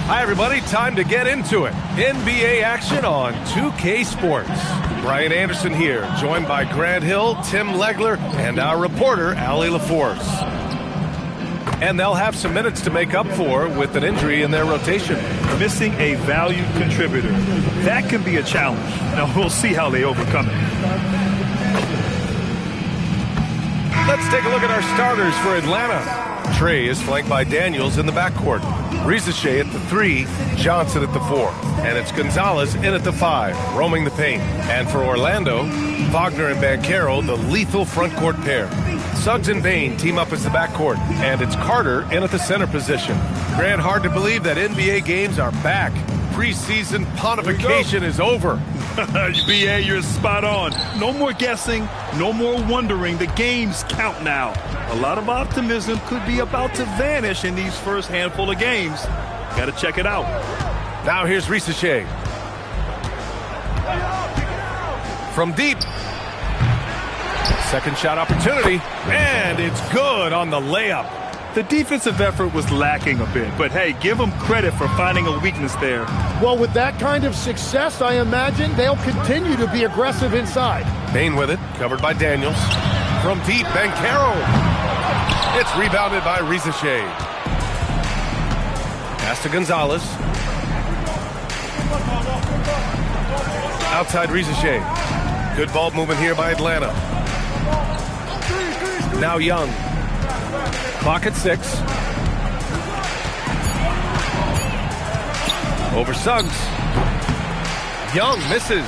Hi, everybody. Time to get into it. NBA action on 2K Sports. Brian Anderson here, joined by Grant Hill, Tim Legler, and our reporter, Allie LaForce. And they'll have some minutes to make up for with an injury in their rotation. Missing a valued contributor. That can be a challenge. Now, we'll see how they overcome it. Let's take a look at our starters for Atlanta. Trey is flanked by Daniels in the backcourt. Risache at the 3, Johnson at the 4. And it's Gonzalez in at the 5, roaming the paint. And for Orlando, Wagner and Banchero, the lethal frontcourt pair. Suggs and Bane team up as the backcourt. And it's Carter in at the center position. Grant, hard to believe that NBA games are back. Preseason pontification is over. BA, you're spot on. No more guessing, no more wondering. The games count now. A lot of optimism could be about to vanish in these first handful of games. Got to check it out. Now here's Risache. From deep. Second shot opportunity, and it's good on the layup. The defensive effort was lacking a bit, but hey, give them credit for finding a weakness there. Well, with that kind of success, I imagine they'll continue to be aggressive inside. Bane with it, covered by Daniels. From deep, Banchero. It's rebounded by Risache. Pass to Gonzalez. Outside Risache. Good ball movement here by Atlanta. Now Young. Clock at 6. Over Suggs. Young misses.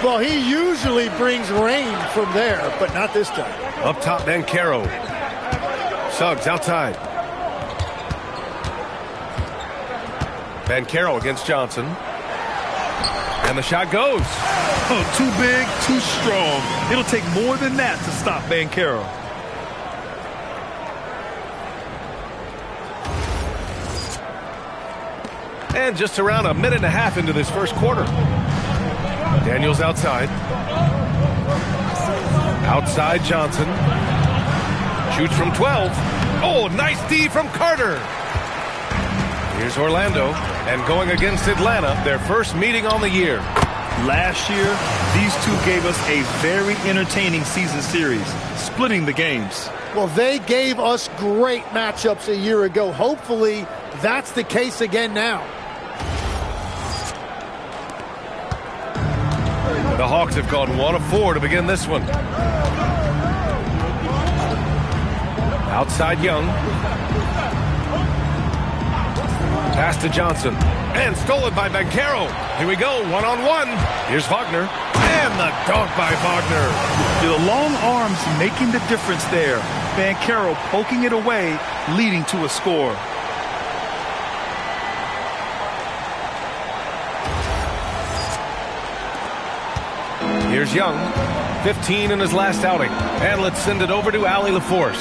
Well, he usually brings rain from there, but not this time. Up top, Banchero. Suggs outside. Banchero against Johnson. And the shot goes. Oh, too big, too strong. It'll take more than that to stop Banchero. And just around a minute and a half into this first quarter. Daniels outside. Outside Johnson. Shoots from 12. Oh, nice D from Carter. Here's Orlando. And going against Atlanta, their first meeting on the year. Last year, these two gave us a very entertaining season series, splitting the games. Well, they gave us great matchups a year ago. Hopefully, that's the case again now. The Hawks have gone 1 of 4 to begin this one. Outside Young. Pass to Johnson. And stolen by Banchero. Here we go, one-on-one. Here's Wagner. And the dunk by Wagner. The long arms making the difference there. Banchero poking it away, leading to a score. Here's Young, 15 in his last outing. And let's send it over to Allie LaForce.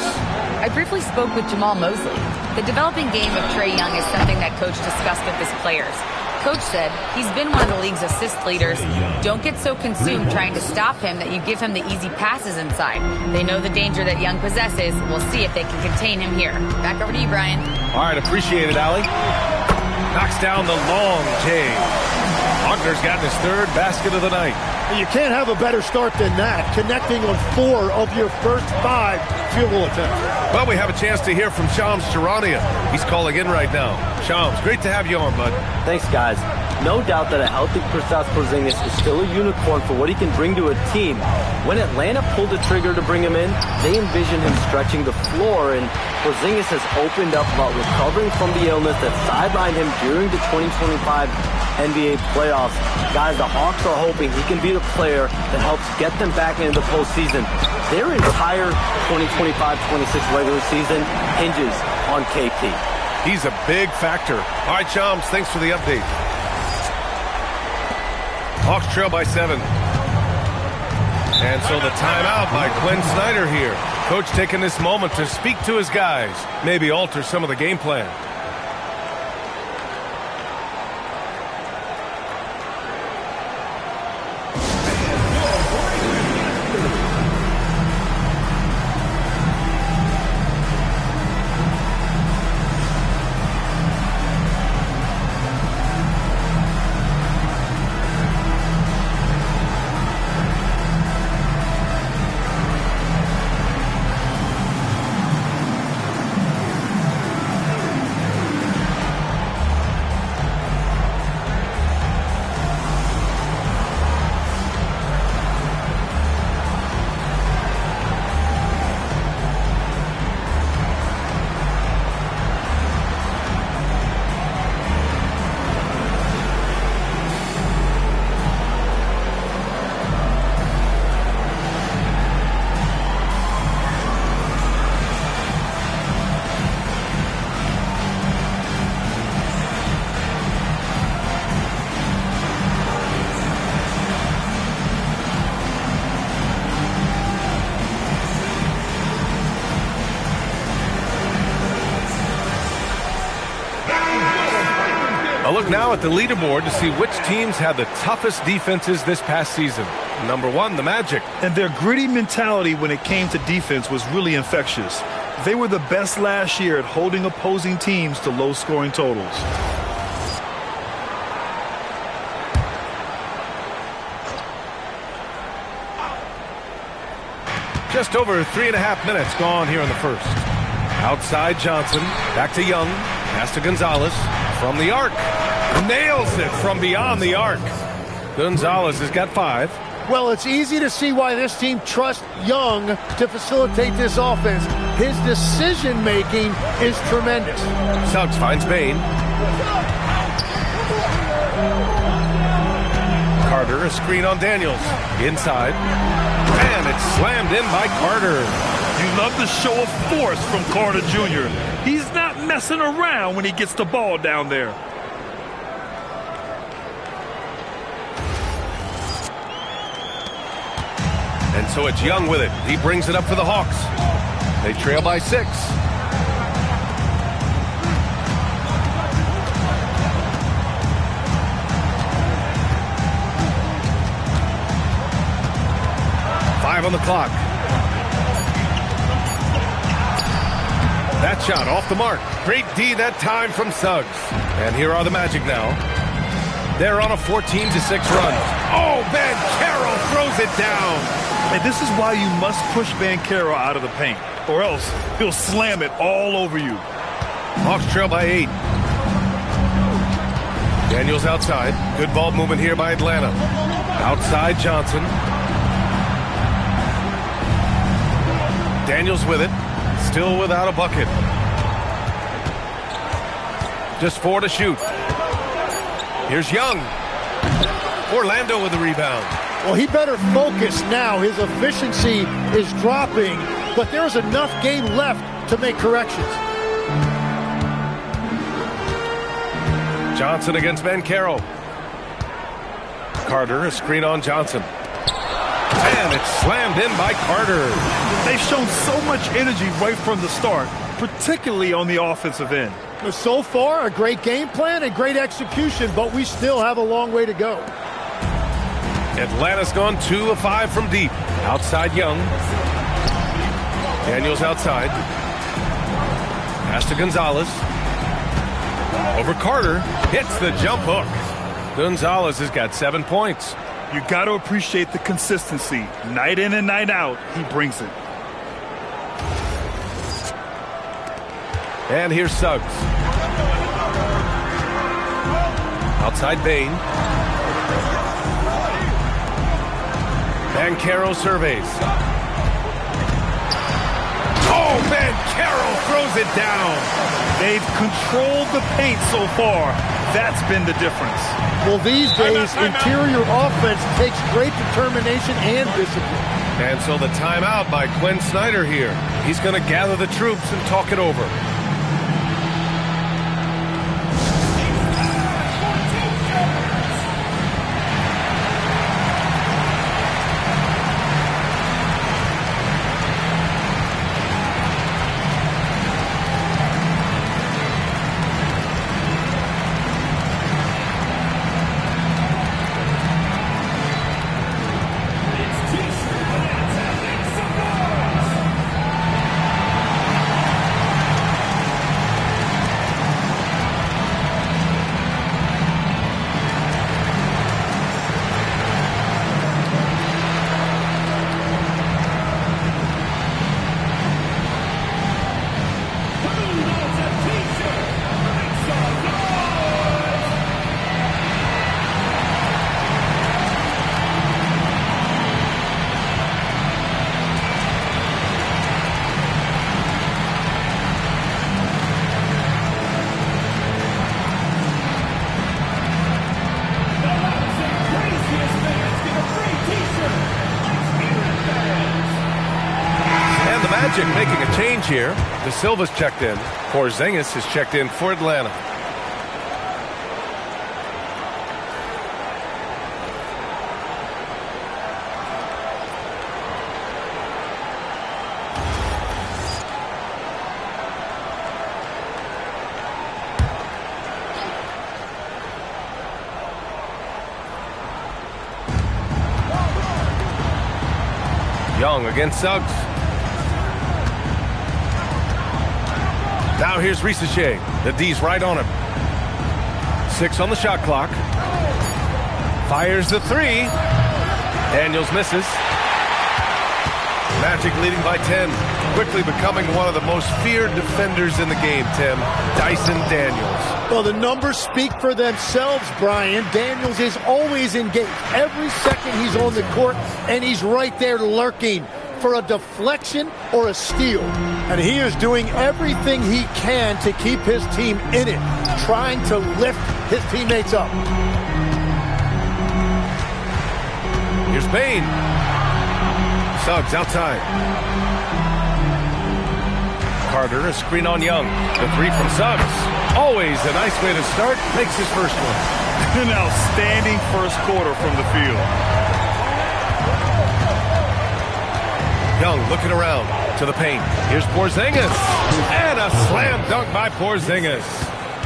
I briefly spoke with Jamal Mosley. The developing game of Trae Young is something that Coach discussed with his players. Coach said he's been one of the league's assist leaders. Don't get so consumed trying to stop him that you give him the easy passes inside. They know the danger that Young possesses. We'll see if they can contain him here. Back over to you, Brian. All right, appreciate it, Allie. Knocks down the long J. Wagner's gotten his third basket of the night. You can't have a better start than that, connecting on 4 of your first 5 field goal attempts. Well, we have a chance to hear from Shams Charania. He's calling in right now. Shams, great to have you on, bud. Thanks, guys. No doubt that a healthy Kristaps Porzingis is still a unicorn for what he can bring to a team. When Atlanta pulled the trigger to bring him in, they envisioned him stretching the floor, and Porzingis has opened up about recovering from the illness that sidelined him during the 2025 NBA playoffs. Guys, the Hawks are hoping he can be the player that helps get them back into the postseason. Their entire 2025-26 regular season hinges on KP. He's a big factor. All right, Shams, thanks for the update. Hawks trail by 7. And so the timeout by Quinn Snyder here. Coach taking this moment to speak to his guys, maybe alter some of the game plan. look now at the leaderboard to see which teams had the toughest defenses this past season. Number 1, the Magic. And their gritty mentality when it came to defense was really infectious. They were the best last year at holding opposing teams to low-scoring totals. Just over 3.5 minutes gone here in the first. Outside Johnson, back to Young, pass to Gonzalez, from the arc. Nails it from beyond the arc. Gonzalez has got 5. Well, it's easy to see why this team trusts Young to facilitate this offense. His decision-making is tremendous. Suggs finds Bain. Carter, a screen on Daniels. Inside. And it's slammed in by Carter. You love the show of force from Carter Jr. He's not messing around when he gets the ball down there. And so it's Young with it. He brings it up for the Hawks. They trail by 6. On the clock. That shot off the mark. Great D that time from Suggs. And here are the Magic now. They're on a 14-6 run. Oh, Banchero throws it down. And this is why you must push Banchero out of the paint, or else he'll slam it all over you. Hawks trail by 8. Daniels outside. Good ball movement here by Atlanta. Outside Johnson. Daniels with it, still without a bucket. Just 4 to shoot. Here's Young. Orlando with the rebound. Well, he better focus now. His efficiency is dropping, but there's enough game left to make corrections. Johnson against Banchero. Carter, a screen on Johnson. And it's slammed in by Carter. They've shown so much energy right from the start, particularly on the offensive end. So far, a great game plan and great execution, but we still have a long way to go. Atlanta's gone 2 of 5 from deep. Outside Young. Daniels outside. Pass to Gonzalez. Over Carter. Hits the jump hook. Gonzalez has got 7 points. You got to appreciate the consistency. Night in and night out, he brings it. And here's Suggs. Outside Bain. Banchero surveys. Oh, Banchero throws it down. They've controlled the paint so far. That's been the difference. Well, these days, interior offense takes great determination and discipline. And so the timeout by Quinn Snyder here. He's going to gather the troops and talk it over. Making a change here. De Silva's checked in. Porzingis has checked in for Atlanta. Young against Suggs. Now here's Risache. The D's right on him. 6 on the shot clock. Fires the 3. Daniels misses. Magic leading by 10. Quickly becoming one of the most feared defenders in the game, Tim. Dyson Daniels. Well, the numbers speak for themselves, Brian. Daniels is always engaged. Every second he's on the court, and he's right there lurking for a deflection or a steal. And he is doing everything he can to keep his team in it, trying to lift his teammates up. Here's Bane. Suggs outside. Carter, a screen on Young. The 3 from Suggs. Always a nice way to start. Makes his first one. An outstanding first quarter from the field. Young looking around to the paint. Here's Porzingis. And a slam dunk by Porzingis.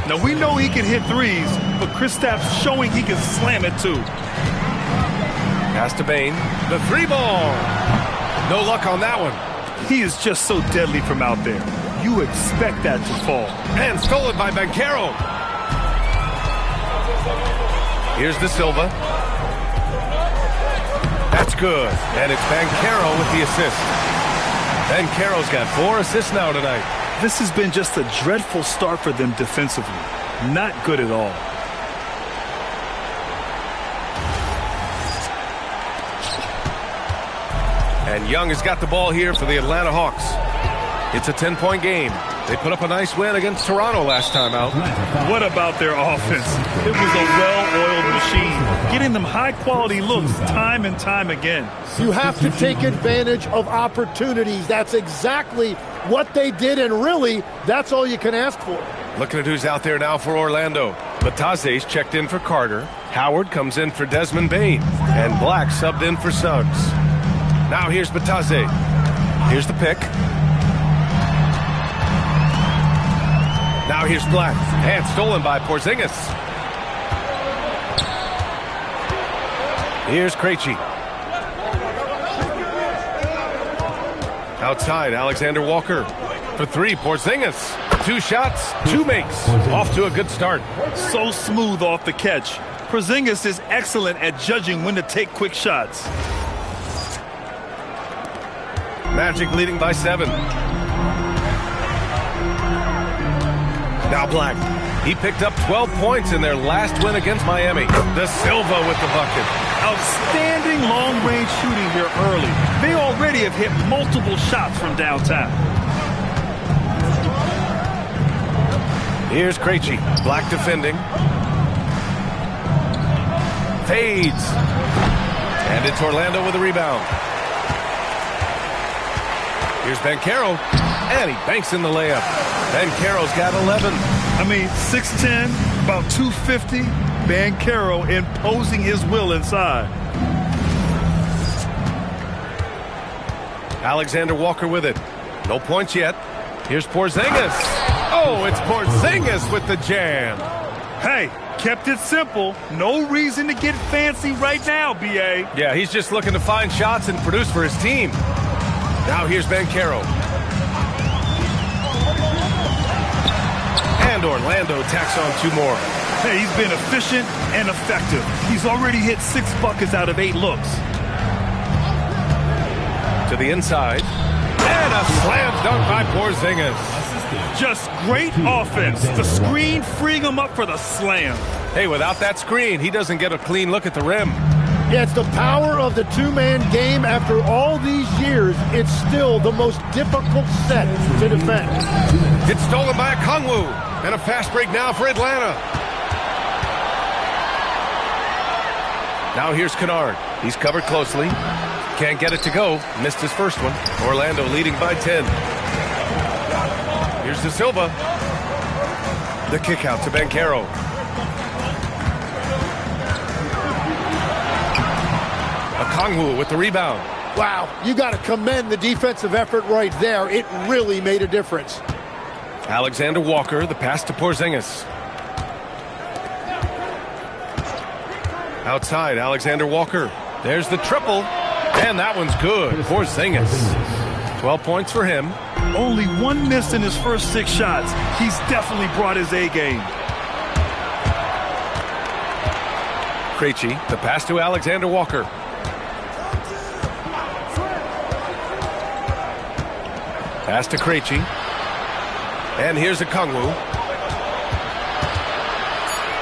Now, we know he can hit threes, but Kristaps showing he can slam it too. Pass to Bane. The 3 ball. No luck on that one. He is just so deadly from out there. You expect that to fall. And stolen by Banchero. Here's De Silva. That's good. And it's Banchero with the assist. Banchero's got 4 assists now tonight. This has been just a dreadful start for them defensively. Not good at all. And Young has got the ball here for the Atlanta Hawks. It's a 10-point game. They put up a nice win against Toronto last time out. What about their offense? It was a well-oiled machine, getting them high-quality looks time and time again. You have to take advantage of opportunities. That's exactly what they did, and really, that's all you can ask for. Looking at who's out there now for Orlando. Bataze's checked in for Carter. Howard comes in for Desmond Bane. And Black subbed in for Suggs. Now here's Bataze. Here's the pick. Now here's Black. And stolen by Porzingis. Here's Krejci. Outside, Alexander Walker. For 3, Porzingis. 2 shots, 2 makes. Off to a good start. So smooth off the catch. Porzingis is excellent at judging when to take quick shots. Magic leading by 7. Now Black. He picked up 12 points in their last win against Miami. De Silva with the bucket. Outstanding long-range shooting here early. They already have hit multiple shots from downtown. Here's Krejci. Black defending. Fades. And it's Orlando with a rebound. Here's Banchero. And he banks in the layup. Banchero's got 11. I mean, 6'10", about 250. Banchero imposing his will inside. Alexander Walker with it. No points yet. Here's Porzingis. Oh, it's Porzingis with the jam. Hey, kept it simple. No reason to get fancy right now, B.A. Yeah, he's just looking to find shots and produce for his team. Now here's Banchero. And Orlando tacks on 2 more. Hey, he's been efficient and effective. He's already hit 6 buckets out of 8 looks. To the inside. And a slam dunk by Porzingis. Just great offense. The screen freeing him up for the slam. Hey, without that screen, he doesn't get a clean look at the rim. Yeah, it's the power of the 2-man game. After all these years, it's still the most difficult set to defend. It's stolen by Okongwu. And a fast break now for Atlanta. Now here's Kennard. He's covered closely. Can't get it to go. Missed his first one. Orlando leading by 10. Here's De Silva. The kick out to Banchero. Okongwu with the rebound. Wow, you got to commend the defensive effort right there. It really made a difference. Alexander Walker, the pass to Porzingis. Outside, Alexander Walker. There's the triple. And that one's good. Porzingis. 12 points for him. Only one miss in his first 6 shots. He's definitely brought his A game. Krejci, the pass to Alexander Walker. Pass to Krejci. And here's Okongwu.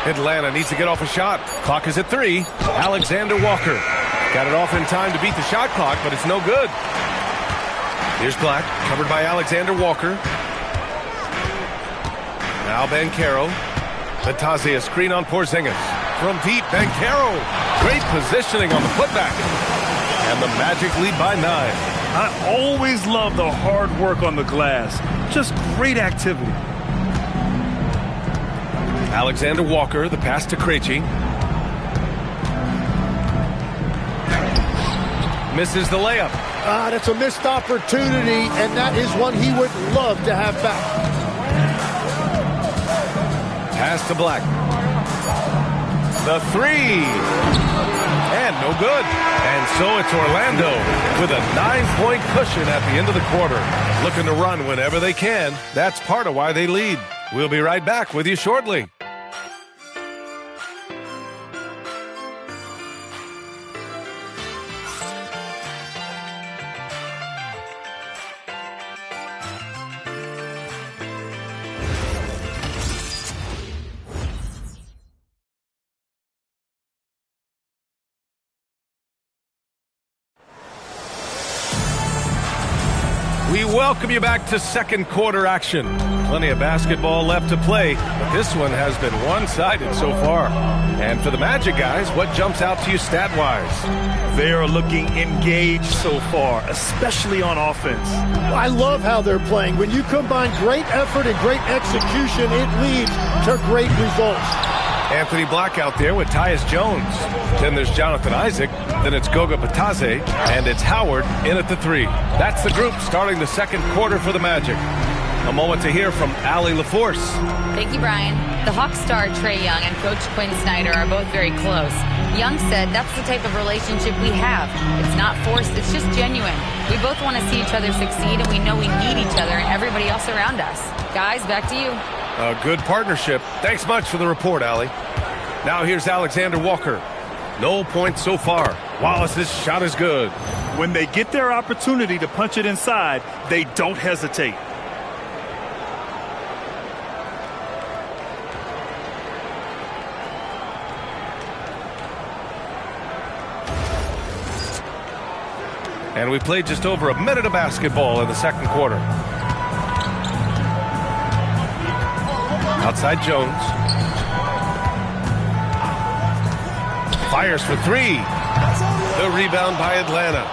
Atlanta needs to get off a shot. Clock is at 3. Alexander Walker. Got it off in time to beat the shot clock, but it's no good. Here's Black, covered by Alexander Walker. Now Banchero. Batazzi, a screen on Porzingis. From deep, Banchero. Great positioning on the putback. And the Magic lead by 9. I always love the hard work on the glass. Just great activity. Alexander Walker, the pass to Krejci. Misses the layup. That's a missed opportunity, and that is one he would love to have back. Pass to Black. The 3. And no good. And so it's Orlando with a 9-point cushion at the end of the quarter. Looking to run whenever they can. That's part of why they lead. We'll be right back with you shortly. We welcome you back to second quarter action. Plenty of basketball left to play, but this one has been one-sided so far. And for the Magic guys, what jumps out to you stat-wise? They are looking engaged so far, especially on offense. I love how they're playing. When you combine great effort and great execution, it leads to great results. Anthony Black out there with Tyus Jones. Then there's Jonathan Isaac. Then it's Goga Batadze. And it's Howard in at the 3. That's the group starting the second quarter for the Magic. A moment to hear from Allie LaForce. Thank you, Brian. The Hawks star Trae Young and Coach Quinn Snyder are both very close. Young said that's the type of relationship we have. It's not forced, it's just genuine. We both want to see each other succeed, and we know we need each other and everybody else around us. Guys, back to you. A good partnership. Thanks much for the report, Allie. Now here's Alexander Walker. No points so far. Wallace's shot is good. When they get their opportunity to punch it inside, they don't hesitate. And we played just over a minute of basketball in the second quarter. Outside Jones. Fires for 3. The rebound by Atlanta.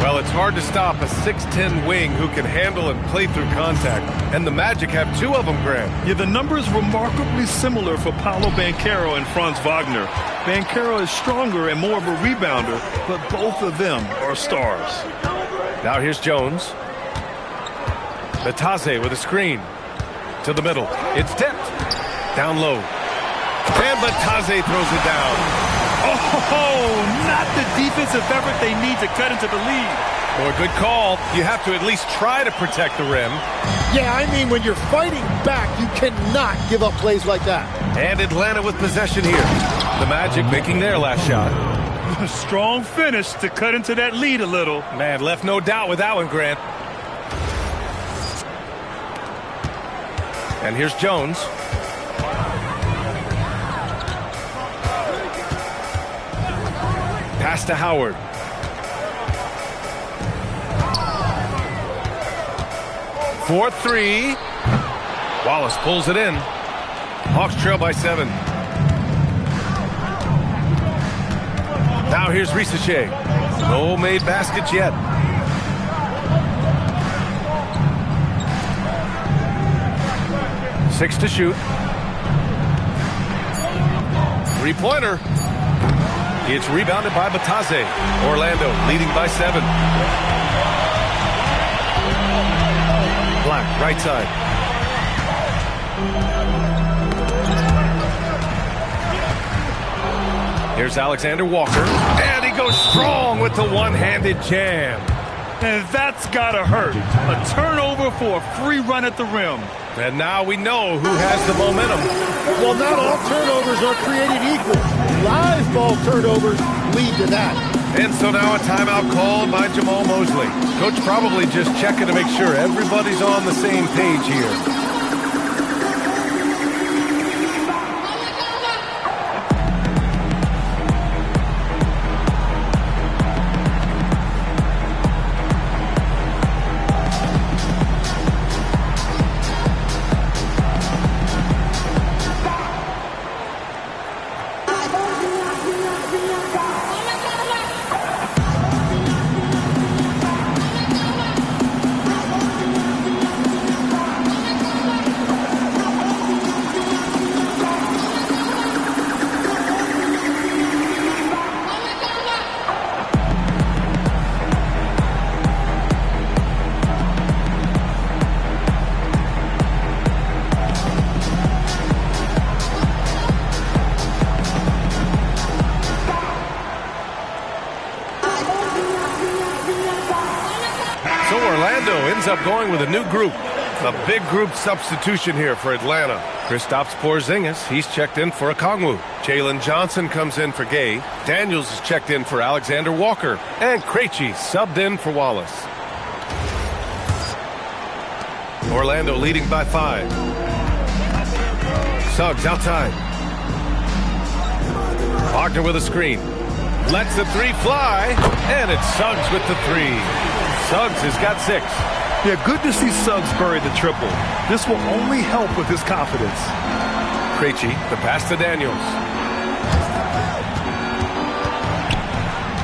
Well, it's hard to stop a 6'10 wing who can handle and play through contact. And the Magic have 2 of them, Grant. Yeah, the numbers remarkably similar for Paolo Banchero and Franz Wagner. Banchero is stronger and more of a rebounder, but both of them are stars. Now here's Jones. Batadze with a screen. To the middle. It's tipped. Down low. And Batadze throws it down. Oh, not the defensive effort they need to cut into the lead. Boy, good call. You have to at least try to protect the rim. Yeah, I mean, when you're fighting back, you cannot give up plays like that. And Atlanta with possession here. The Magic making their last shot. A strong finish to cut into that lead a little. Man, left no doubt with that one, Grant. And here's Jones. Pass to Howard. For 3. Wallace pulls it in. Hawks trail by 7. Now here's Risache. No made baskets yet. Six to shoot. 3-pointer. It's rebounded by Batadze. Orlando leading by 7. Black, right side. Here's Alexander Walker. And he he goes strong with the one-handed jam. And that's gotta hurt. A turnover for a free run at the rim. And now we know who has the momentum. Well, not all turnovers are created equal. Live ball turnovers lead to that. And so now a timeout called by Jamahl Mosley. Coach probably just checking to make sure everybody's on the same page here. Up going with a new group. A big group substitution here for Atlanta. Kristaps Porzingis, he's checked in for Okongwu. Jalen Johnson comes in for Gay. Daniels is checked in for Alexander Walker. And Krejci subbed in for Wallace. Orlando leading by 5. Suggs outside. Wagner with a screen. Lets the three fly. And it's Suggs with the 3. Suggs has got 6. Yeah, good to see Suggs bury the triple. This will only help with his confidence. Krejci, the pass to Daniels.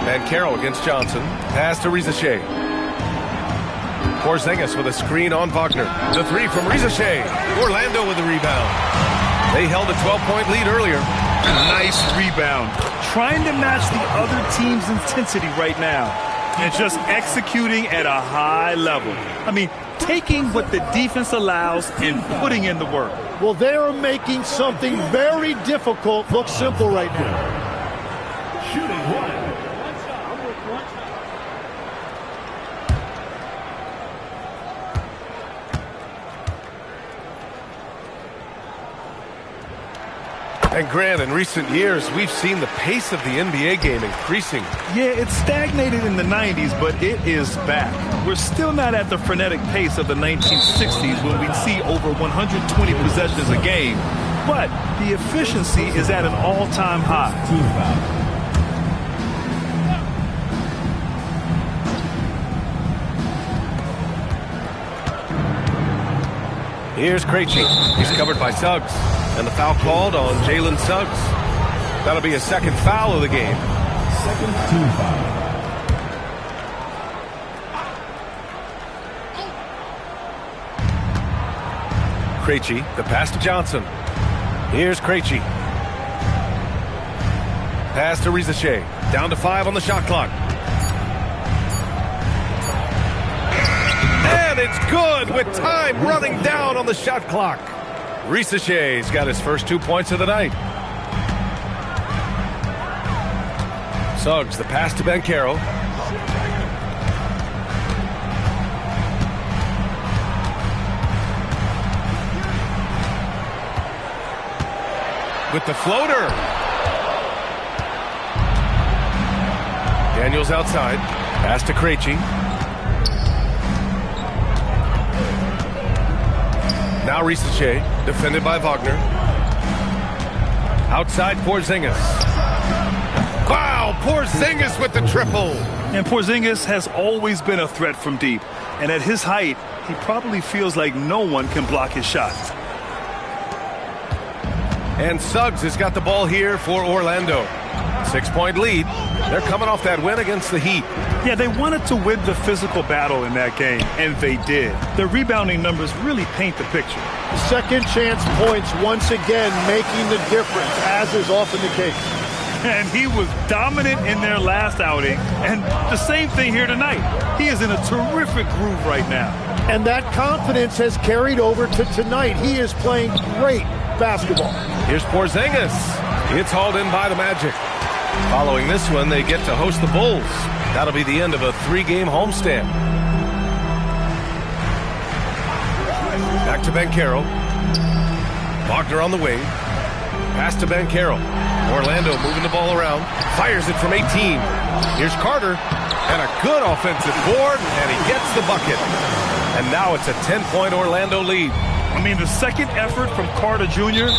And Carroll against Johnson. Pass to Risa Shea. Porzingis with a screen on Wagner. The 3 from Risa Shea. Orlando with the rebound. They held a 12-point lead earlier. Nice rebound. Trying to match the other team's intensity right now. And just executing at a high level. I mean, taking what the defense allows and putting in the work. Well, they are making something very difficult look simple right now. Shooting 1. And Grant, in recent years, we've seen the pace of the NBA game increasing. Yeah, it stagnated in the 90s, but it is back. We're still not at the frenetic pace of the 1960s when we'd see over 120 possessions a game. But the efficiency is at an all-time high. Here's Krejci. He's covered by Suggs. And the foul called on Jalen Suggs. That'll be a second foul of the game. Second team foul. Krejci, the pass to Johnson. Here's Krejci. Pass to Risa Shea. Down to 5 on the shot clock. And it's good with time running down on the shot clock. Risa Shea's got his first 2 points of the night. Suggs, the pass to Banchero. With the floater. Daniels outside. Pass to Krejci. Now Risa Shea, defended by Wagner. Outside Porzingis. Wow, Porzingis with the triple. And Porzingis has always been a threat from deep. And at his height, he probably feels like no one can block his shots. And Suggs has got the ball here for Orlando. 6-point lead. They're coming off that win against the Heat. Yeah, they wanted to win the physical battle in that game, and they did. Their rebounding numbers really paint the picture. Second chance points once again making the difference, as is often the case. And he was dominant in their last outing, and the same thing here tonight. He is in a terrific groove right now. And that confidence has carried over to tonight. He is playing great basketball. Here's Porzingis. It's hauled in by the Magic. Following this one, they get to host the Bulls. That'll be the end of a 3-game homestand. Back to Banchero. Wagner on the wing. Pass to Banchero. Orlando moving the ball around. Fires it from 18. Here's Carter. And a good offensive board. And he gets the bucket. And now it's a 10-point Orlando lead. I mean, the second effort from Carter Jr.,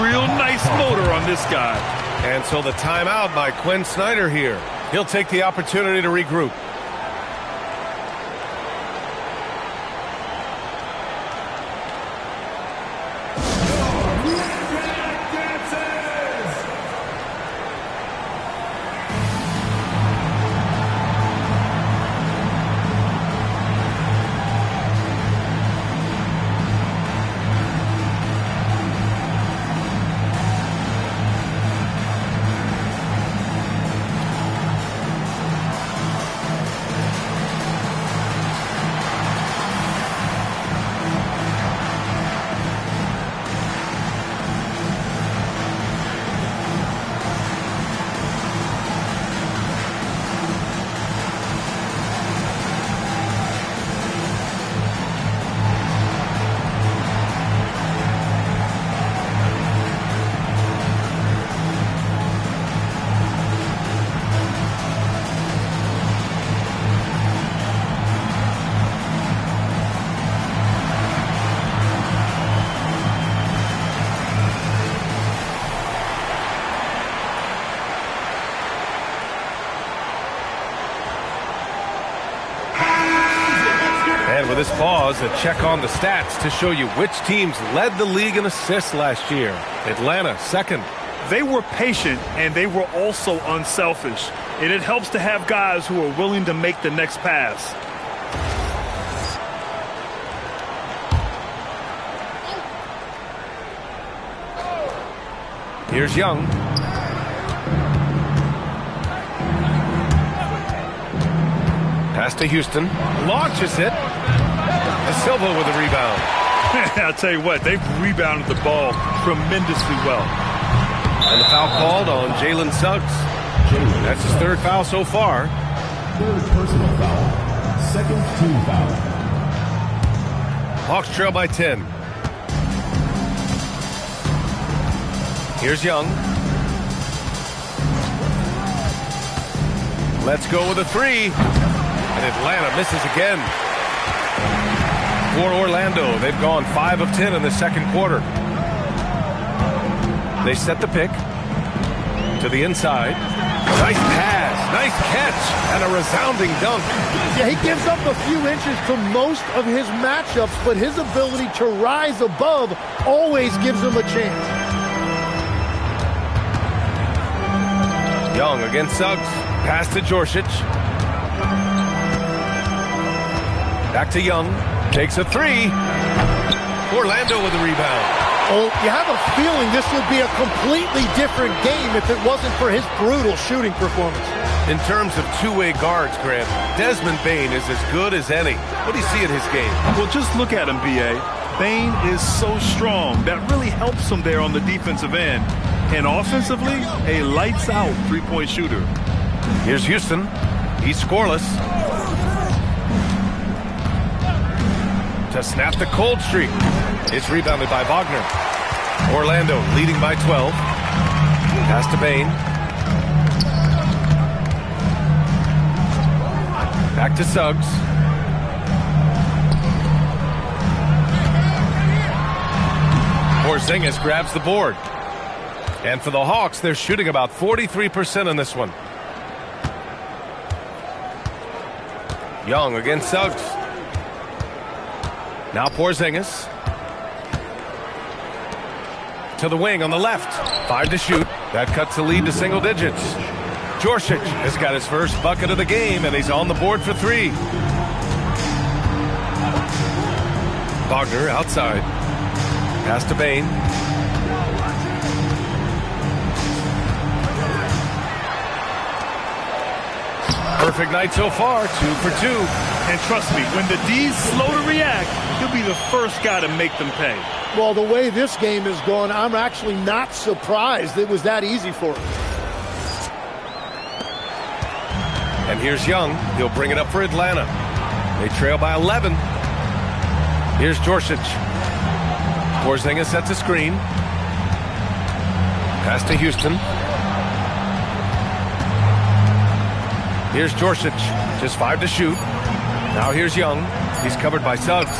real nice motor on this guy. And so the timeout by Quinn Snyder here. He'll take the opportunity to regroup. With this pause, a check on the stats to show you which teams led the league in assists last year. Atlanta, second. They were patient, and they were also unselfish. And it helps to have guys who are willing to make the next pass. Here's Young. Pass to Houston. Launches it. Silva with a rebound. I'll tell you what, they've rebounded the ball tremendously well. And the foul called on Jalen Suggs. That's his third foul so far. Third personal foul. Second team foul. Hawks trail by 10. Here's Young. Let's go with a three. And Atlanta misses again. For Orlando, they've gone 5 of 10 in the second quarter. They set the pick to the inside. Nice pass, nice catch, and a resounding dunk. Yeah, he gives up a few inches to most of his matchups, but his ability to rise above always gives him a chance. Young against Suggs. Pass to Djorcic. Back to Young. Takes a three. Orlando with a rebound. Oh, you have a feeling this would be a completely different game if it wasn't for his brutal shooting performance. In terms of two-way guards, Grant, Desmond Bane is as good as any. What do you see in his game? Well, just look at him, B.A. Bane is so strong. That really helps him there on the defensive end. And offensively, a lights-out three-point shooter. Here's Houston. He's scoreless. To snap the cold streak. It's rebounded by Wagner. Orlando leading by 12. Pass to Bane. Back to Suggs. Porzingis grabs the board. And for the Hawks, they're shooting about 43% in this one. Young against Suggs. Now Porzingis. To the wing on the left. 5 to shoot. That cuts the lead to single digits. Djorcic has got his first bucket of the game, and he's on the board for 3. Wagner outside. Pass to Bane. Perfect night so far, 2 for 2. And trust me, when the D's slow to react, he'll be the first guy to make them pay. Well, the way this game is going, I'm actually not surprised it was that easy for him. And here's Young. He'll bring it up for Atlanta. They trail by 11. Here's Djorcic. Porzingis sets a screen. Pass to Houston. Here's Djorcic. Just 5 to shoot. Now here's Young. He's covered by Suggs.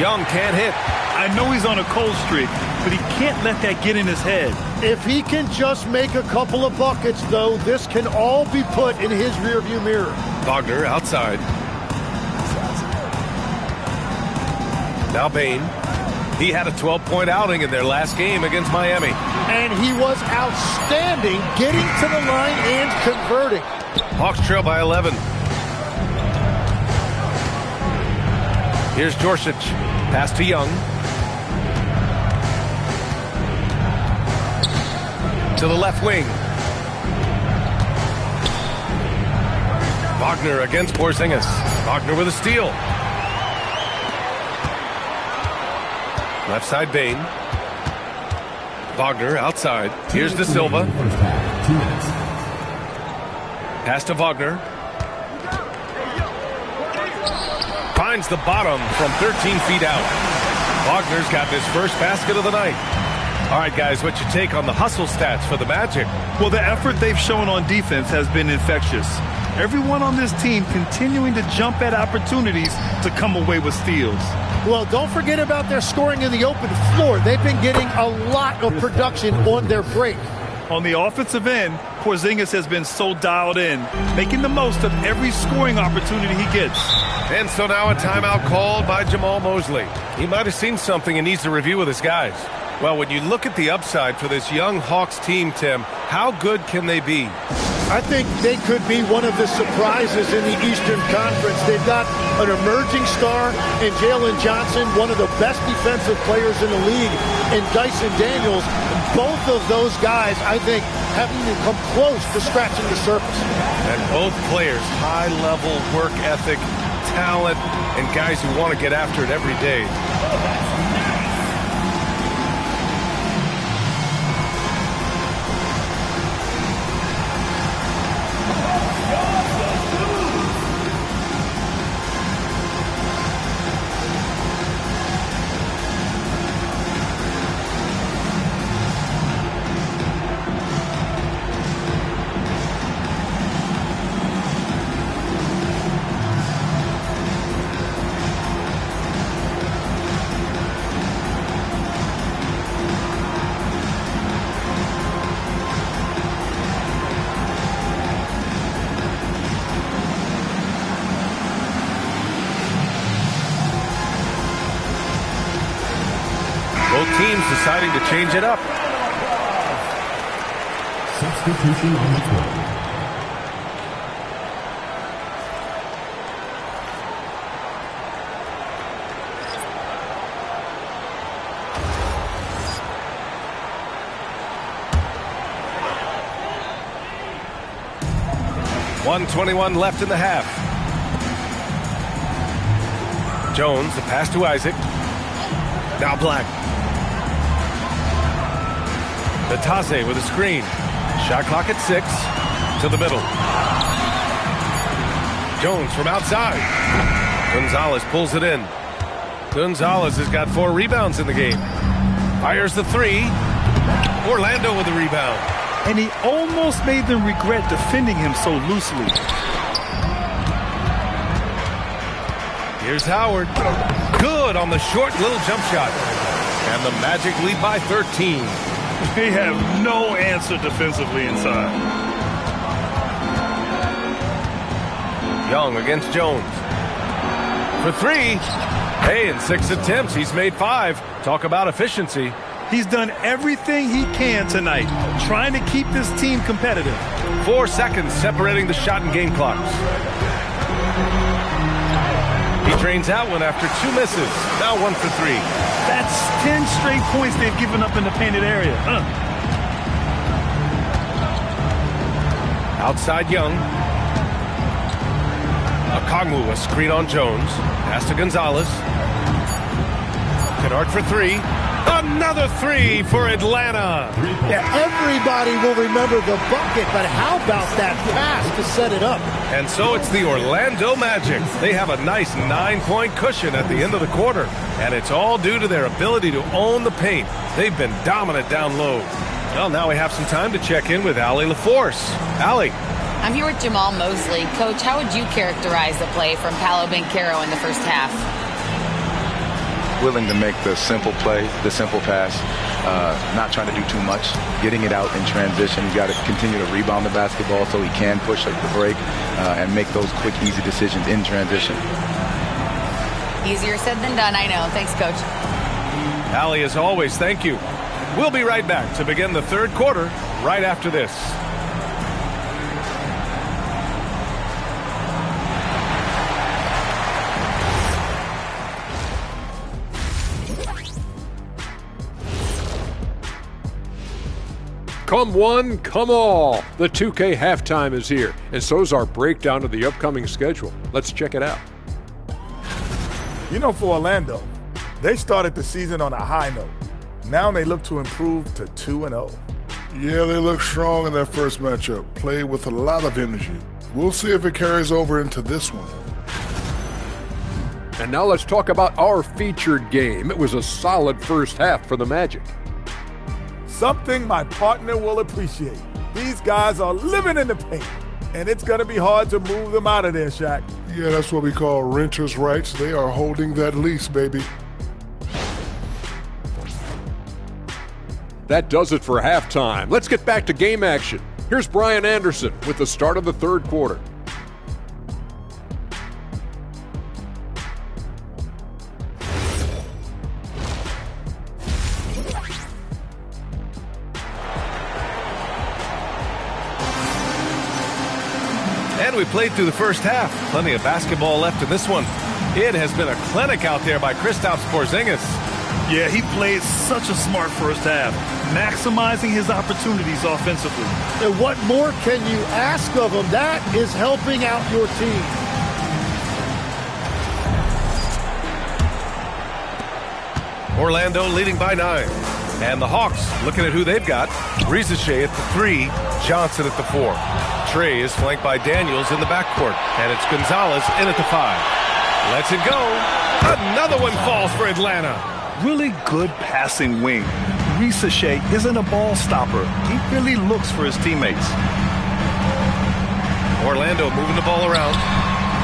Young can't hit. I know he's on a cold streak, but he can't let that get in his head. If he can just make a couple of buckets, though, this can all be put in his rearview mirror. Wagner outside. Now Bane. He had a 12-point outing in their last game against Miami. And he was outstanding getting to the line and converting. Hawks trail by 11. Here's Djorcic. Pass to Young. To the left wing. Wagner against Porzingis. Wagner with a steal. Left side Bane. Wagner outside. Here's De Silva. Pass to Wagner. Finds the bottom from 13 feet out. Wagner's got his first basket of the night. All right, guys, what's your take on the hustle stats for the Magic? Well, the effort they've shown on defense has been infectious. Everyone on this team continuing to jump at opportunities to come away with steals. Well, don't forget about their scoring in the open floor. They've been getting a lot of production on their break. On the offensive end, Porzingis has been so dialed in, making the most of every scoring opportunity he gets. And so now a timeout called by Jamal Mosley. He might have seen something and needs to review with his guys. Well, when you look at the upside for this young Hawks team, Tim, how good can they be? I think they could be one of the surprises in the Eastern Conference. They've got an emerging star in Jalen Johnson, one of the best defensive players in the league, and Dyson Daniels. Both of those guys, I think, haven't even come close to scratching the surface. And both players, high-level work ethic, talent, and guys who want to get after it every day. Teams deciding to change it up. Substitution on the court. .121 left in the half. Jones, the pass to Isaac. Now Black. Natase with a screen. Shot clock at 6. To the middle. Jones from outside. Gonzalez pulls it in. Gonzalez has got 4 rebounds in the game. Fires the 3. Orlando with the rebound. And he almost made them regret defending him so loosely. Here's Howard. Good on the short little jump shot. And the Magic lead by 13. They have no answer defensively inside. Young against Jones. For 3. Hey, in 6 attempts, he's made 5. Talk about efficiency. He's done everything he can tonight, trying to keep this team competitive. 4 seconds separating the shot and game clocks. He drains out one after 2 misses. Now 1 for 3. That's 10 straight points they've given up in the painted area. Outside Young. Okongwu, a screen on Jones. Pass to Gonzalez. Kennard for 3. Another three for Atlanta. Yeah, everybody will remember the bucket, but how about that pass to set it up? And so it's the Orlando Magic. They have a nice 9-point cushion at the end of the quarter, and it's all due to their ability to own the paint. They've been dominant down low. Well, now we have some time to check in with Allie LaForce. Allie. I'm here with Jamal Mosley. Coach, how would you characterize the play from Paolo Banchero in the first half? Willing to make the simple play, the simple pass, not trying to do too much, getting it out in transition. You got to continue to rebound the basketball so he can push the break and make those quick, easy decisions in transition. Easier said than done, I know. Thanks, Coach. Allie, as always, thank you. We'll be right back to begin the third quarter right after this. Come one, come all. The 2K halftime is here, and so's our breakdown of the upcoming schedule. Let's check it out. You know, for Orlando, they started the season on a high note. Now they look to improve to 2-0. Yeah, they look strong in their first matchup, played with a lot of energy. We'll see if it carries over into this one. And now let's talk about our featured game. It was a solid first half for the Magic. Something my partner will appreciate. These guys are living in the paint, and it's going to be hard to move them out of there, Shaq. Yeah, that's what we call renters' rights. They are holding that lease, baby. That does it for halftime. Let's get back to game action. Here's Brian Anderson with the start of the third quarter. And we played through the first half. Plenty of basketball left in this one. It has been a clinic out there by Kristaps Porzingis. Yeah, he played such a smart first half, maximizing his opportunities offensively. And what more can you ask of him? That is helping out your team. Orlando leading by 9. And the Hawks looking at who they've got. Risache at the 3, Johnson at the 4. Trey is flanked by Daniels in the backcourt. And it's Gonzalez in at the 5. Lets it go. Another one falls for Atlanta. Really good passing wing. Risache isn't a ball stopper. He really looks for his teammates. Orlando moving the ball around.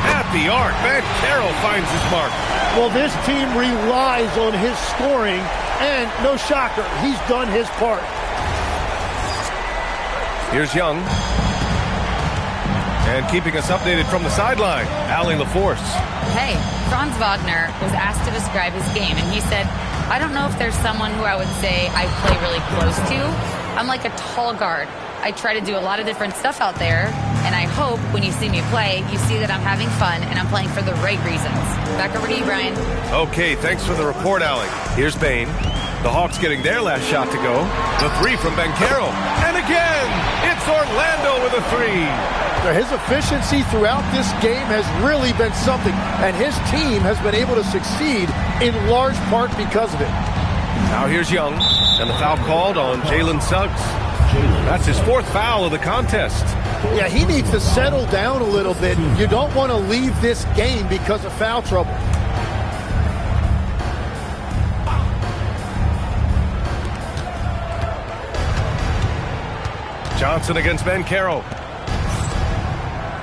At the arc, Banchero finds his mark. Well, this team relies on his scoring, and no shocker, he's done his part. Here's Young. And keeping us updated from the sideline, Allie LaForce. Hey, Franz Wagner was asked to describe his game, and he said, I don't know if there's someone who I would say I play really close to. I'm like a tall guard. I try to do a lot of different stuff out there, and I hope when you see me play, you see that I'm having fun and I'm playing for the right reasons. Back over to you, Brian. Okay, thanks for the report, Allie. Here's Bane. The Hawks getting their last shot to go. The 3 from Banchero. And again, it's Orlando with a 3. His efficiency throughout this game has really been something, and his team has been able to succeed in large part because of it. Now here's Young, and the foul called on Jalen Suggs. That's his 4th foul of the contest. Yeah, he needs to settle down a little bit. You don't want to leave this game because of foul trouble. Johnson against Banchero.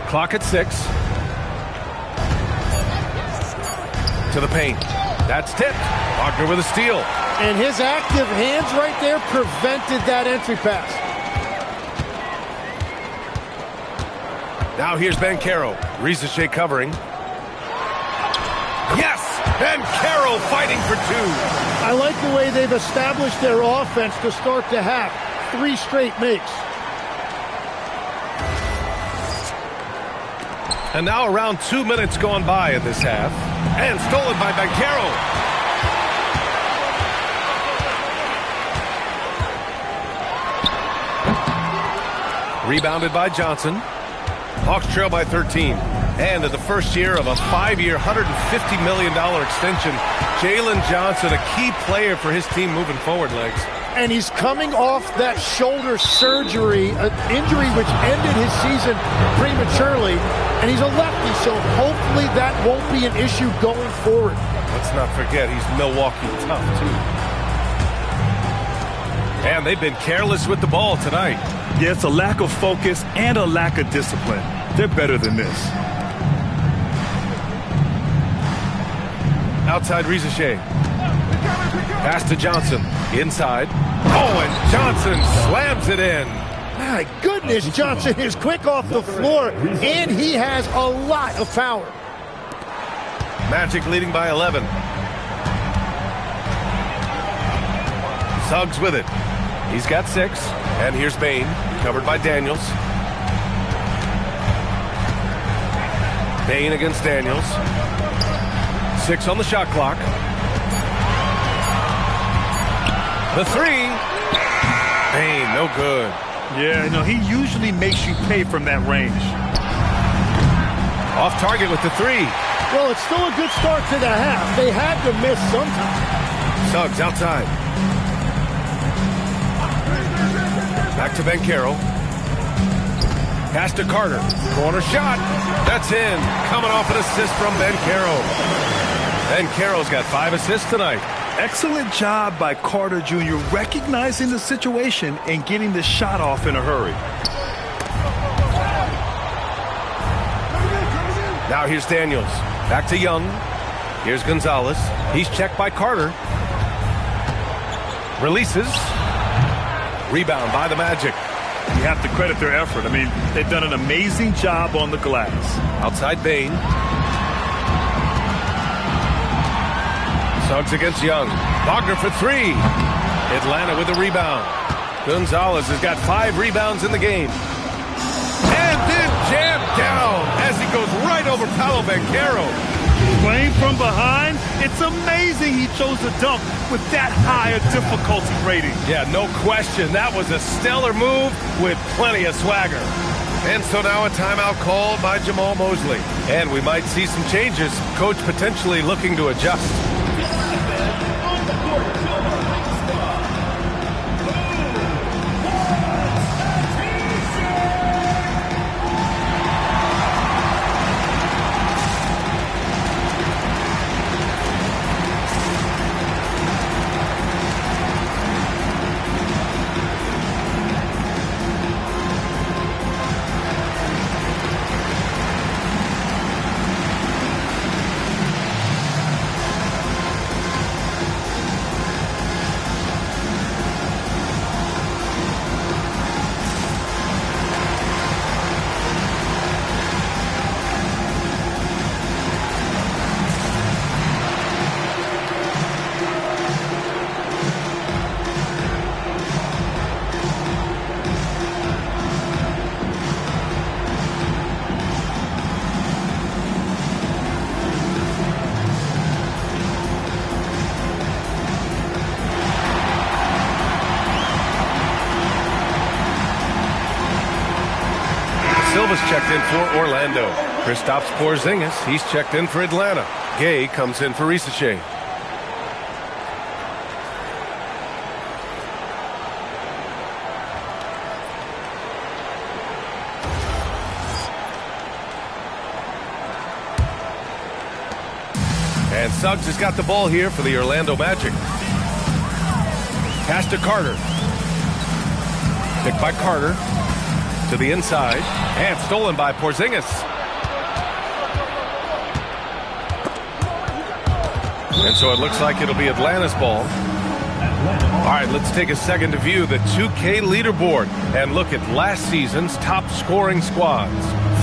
Clock at 6. To the paint. That's tipped. Wagner with a steal. And his active hands right there prevented that entry pass. Now here's Banchero. Risache covering. Yes! Banchero fighting for 2. I like the way they've established their offense to start the half. 3 straight makes. And now around 2 minutes gone by in this half. And stolen by Banchero. Rebounded by Johnson. Hawks trail by 13. And in the first year of a 5-year, $150 million extension, Jalen Johnson, a key player for his team moving forward, Legs. And he's coming off that shoulder surgery, an injury which ended his season prematurely. And he's a lefty, so hopefully that won't be an issue going forward. Let's not forget, he's Milwaukee tough, too. And they've been careless with the ball tonight. Yeah, it's a lack of focus and a lack of discipline. They're better than this. Outside Rizachet. Pass to Johnson. Inside. Oh, and Johnson slams it in. My goodness, Johnson is quick off the floor, and he has a lot of power. Magic leading by 11. Suggs with it. He's got 6. And here's Bane, covered by Daniels. Bane against Daniels. 6 on the shot clock. The 3. Bane, no good. Yeah, no, he usually makes you pay from that range. Off target with the 3. Well, it's still a good start to the half. They had to miss sometime. Suggs outside. Back to Banchero. Pass to Carter. Corner shot. That's in. Coming off an assist from Banchero. Banchero's got 5 assists tonight. Excellent job by Carter Jr. recognizing the situation and getting the shot off in a hurry. Now here's Daniels. Back to Young. Here's Gonzalez. He's checked by Carter. Releases. Rebound by the Magic. You have to credit their effort. I mean, they've done an amazing job on the glass. Outside Bane. Suggs against Young. Wagner for 3. Atlanta with the rebound. Gonzalez has got 5 rebounds in the game. And then jammed down as he goes right over Paolo Banchero. Playing from behind, it's amazing he chose to dunk with that high a difficulty rating. Yeah, no question. That was a stellar move with plenty of swagger. And so now a timeout called by Jamahl Mosley. And we might see some changes. Coach potentially looking to adjust. Silva's checked in for Orlando. Kristaps Porzingis, he's checked in for Atlanta. Gay comes in for Rizachet. And Suggs has got the ball here for the Orlando Magic. Pass to Carter. Picked by Carter. To the inside. And stolen by Porzingis. And so it looks like it'll be Atlanta's ball. All right, let's take a second to view the 2K leaderboard and look at last season's top scoring squads.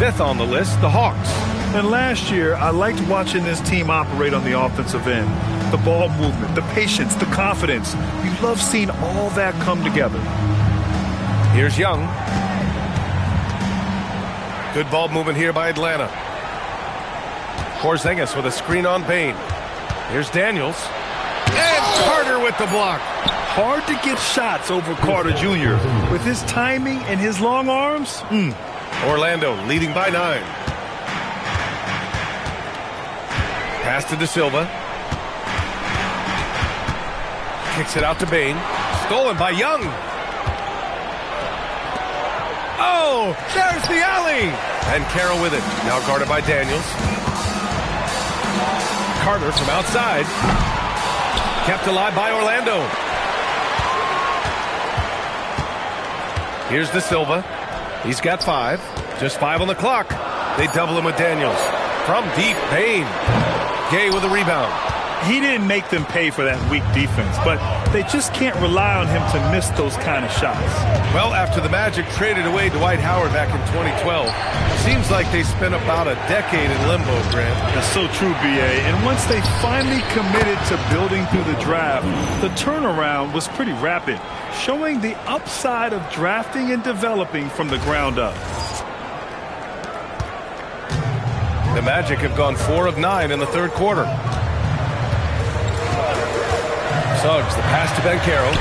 5th on the list, the Hawks. And last year, I liked watching this team operate on the offensive end. The ball movement, the patience, the confidence. You love seeing all that come together. Here's Young. Good ball movement here by Atlanta. Porzingis with a screen on Bane. Here's Daniels. And Carter with the block. Hard to get shots over Carter Jr. With his timing and his long arms. Orlando leading by 9. Pass to De Silva. Kicks it out to Bain. Stolen by Young. Oh, there's the alley. And Carroll with it. Now guarded by Daniels. Carter from outside. Kept alive by Orlando. Here's De Silva. He's got 5. Just 5 on the clock. They double him with Daniels. From deep, Bain. Gay with a rebound. He didn't make them pay for that weak defense, but they just can't rely on him to miss those kind of shots. Well, after the Magic traded away Dwight Howard back in 2012, seems like they spent about a decade in limbo, Grant. That's so true, B.A. And once they finally committed to building through the draft, the turnaround was pretty rapid, showing the upside of drafting and developing from the ground up. The Magic have gone 4 of 9 in the third quarter. Suggs, the pass to Banchero.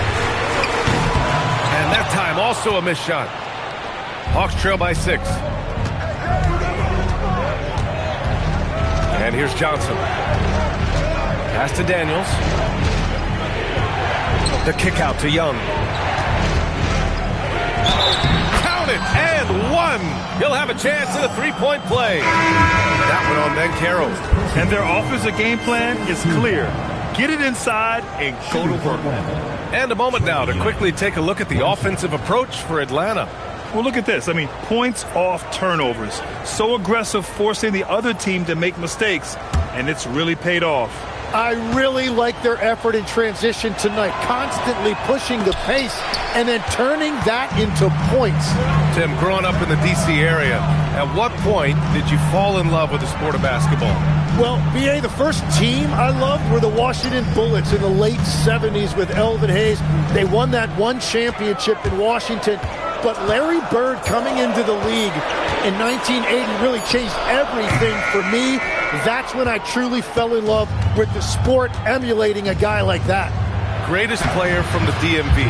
And that time also a missed shot. Hawks trail by 6. And here's Johnson. Pass to Daniels. The kick out to Young. Count it, and 1. He'll have a chance at a three-point play. That one on Banchero. And their offensive game plan is clear. Get it inside and go to work. And a moment now to quickly take a look at the offensive approach for Atlanta. Well, look at this. I mean, points off turnovers. So aggressive, forcing the other team to make mistakes, and it's really paid off. I really like their effort in transition tonight, constantly pushing the pace and then turning that into points. Tim, growing up in the D.C. area, at what point did you fall in love with the sport of basketball? Well, B.A., the first team I loved were the Washington Bullets in the late 70s with Elvin Hayes. They won that one championship in Washington. But Larry Bird coming into the league in 1980 really changed everything for me. That's when I truly fell in love with the sport, emulating a guy like that. Greatest player from the DMV?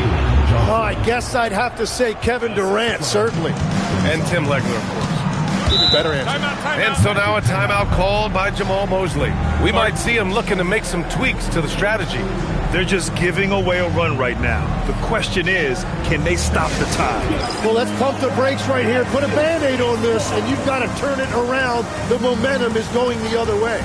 Oh, I guess I'd have to say Kevin Durant, certainly. And Tim Legler, of course. Even better answer. And so now a timeout called by Jamal Mosley. We might see him looking to make some tweaks to the strategy. They're just giving away a run right now. The question is, can they stop the tide? Well, let's pump the brakes right here. Put a Band-Aid on this, and you've got to turn it around. The momentum is going the other way.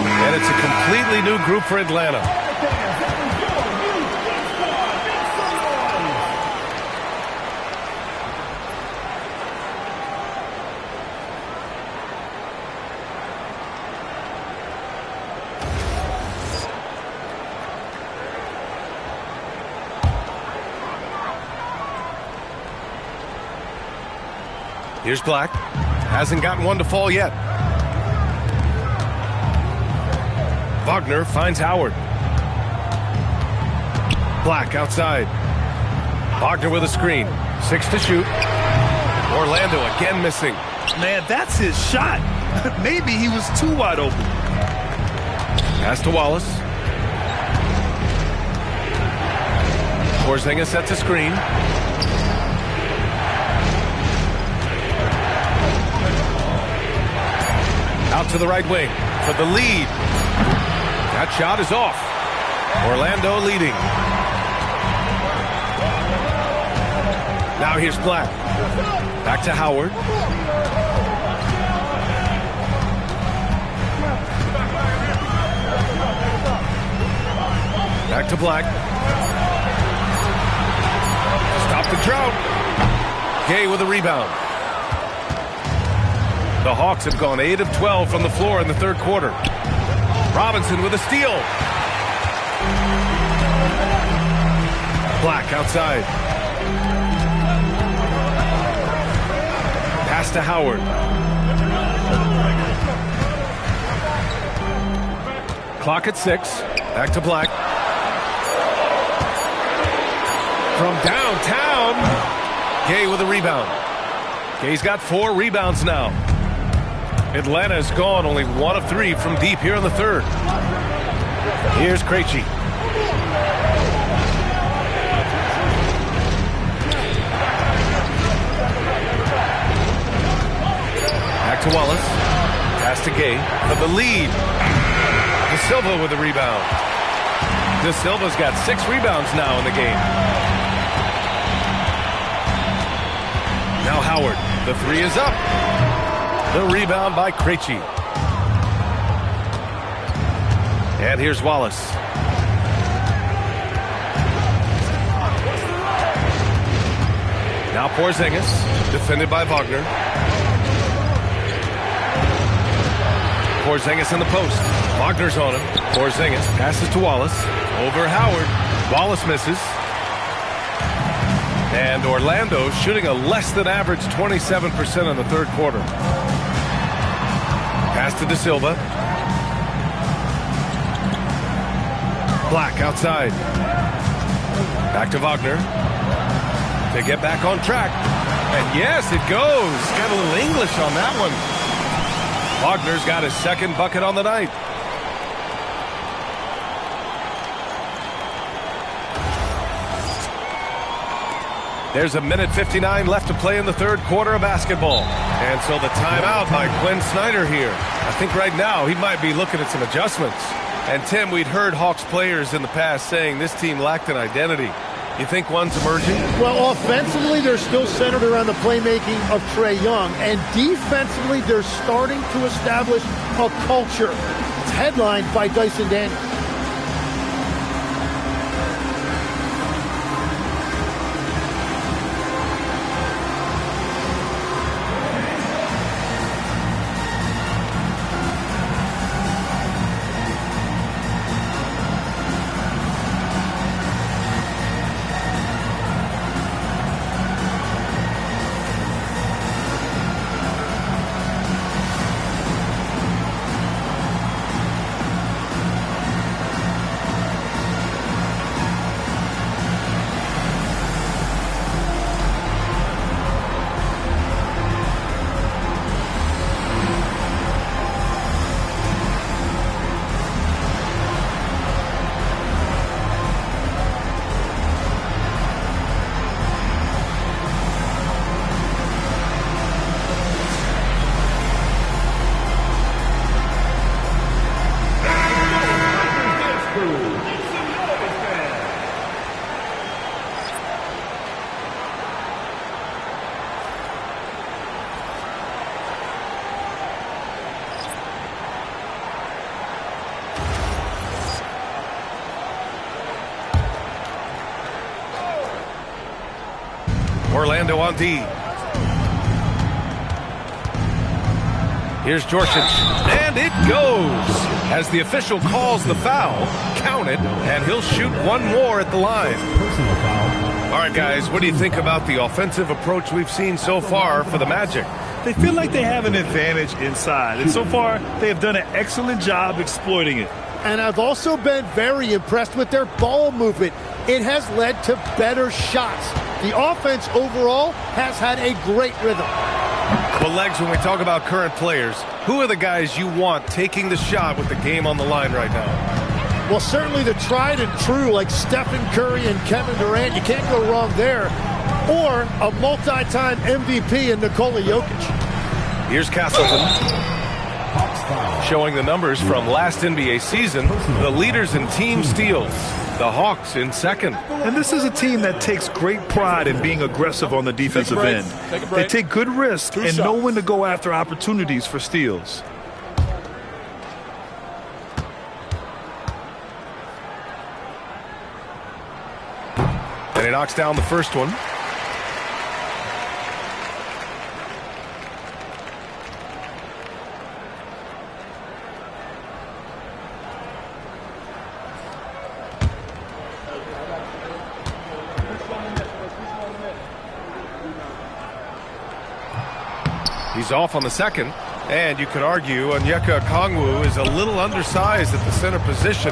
And it's a completely new group for Atlanta. Here's Black. Hasn't gotten one to fall yet. Wagner finds Howard. Black outside. Wagner with a screen. 6 to shoot. Orlando again missing. Man, that's his shot. Maybe he was too wide open. Pass to Wallace. Porzingis sets a screen. Out to the right wing for the lead. That shot is off. Orlando leading. Now here's Black. Back to Howard. Back to Black. Stop the drought. Gay with a rebound. The Hawks have gone 8 of 12 from the floor in the third quarter. Robinson with a steal. Black outside. Pass to Howard. Clock at 6. Back to Black. From downtown. Gay with a rebound. Gay's got 4 rebounds now. Atlanta's gone only 1 of 3 from deep here in the third. Here's Krejci. Back to Wallace. Pass to Gay for the lead. De Silva with the rebound. De Silva's got 6 rebounds now in the game. Now Howard. The 3 is up. The rebound by Krejci. And here's Wallace. Now Porzingis, defended by Wagner. Porzingis in the post. Wagner's on him. Porzingis passes to Wallace. Over Howard. Wallace misses. And Orlando shooting a less than average 27% in the third quarter. Pass to De Silva. Black outside. Back to Wagner. They get back on track. And yes, it goes. Got a little English on that one. Wagner's got his second bucket on the night. There's a minute 59 left to play in the third quarter of basketball. And so the timeout by Quinn Snyder here. I think right now he might be looking at some adjustments. And Tim, we'd heard Hawks players in the past saying this team lacked an identity. You think one's emerging? Well, offensively, they're still centered around the playmaking of Trae Young. And defensively, they're starting to establish a culture. It's headlined by Dyson Daniels. Orlando on D. Here's Djorkac, and it goes as the official calls the foul. Count it, and he'll shoot one more at the line. All right, guys, what do you think about the offensive approach we've seen so far for the Magic? They feel like they have an advantage inside, and so far they have done an excellent job exploiting it. And I've also been very impressed with their ball movement. It has led to better shots. The offense overall has had a great rhythm. Well, Legs, when we talk about current players, who are the guys you want taking the shot with the game on the line right now? Well, certainly the tried and true like Stephen Curry and Kevin Durant. You can't go wrong there. Or a multi-time MVP in Nikola Jokic. Here's Castleton. Showing the numbers from last NBA season, the leaders in team steals. The Hawks in second. And this is a team that takes great pride in being aggressive on the defensive end. They take good risks and know when to go after opportunities for steals. he knocks down the first one. He's off on the second, and you could argue Onyeka Okongwu is a little undersized at the center position,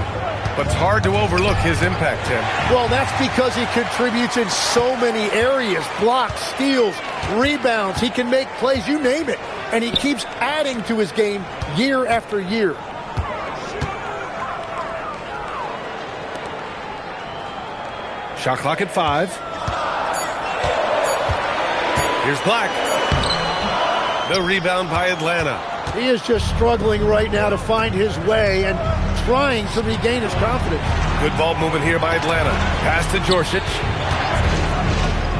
but it's hard to overlook his impact, Tim. Well, that's because he contributes in so many areas. Blocks, steals, rebounds. He can make plays, you name it. And he keeps adding to his game year after year. Shot clock at 5. Here's Black. The rebound by Atlanta. He is just struggling right now to find his way and trying to regain his confidence. Good ball movement here by Atlanta. Pass to Djorcic.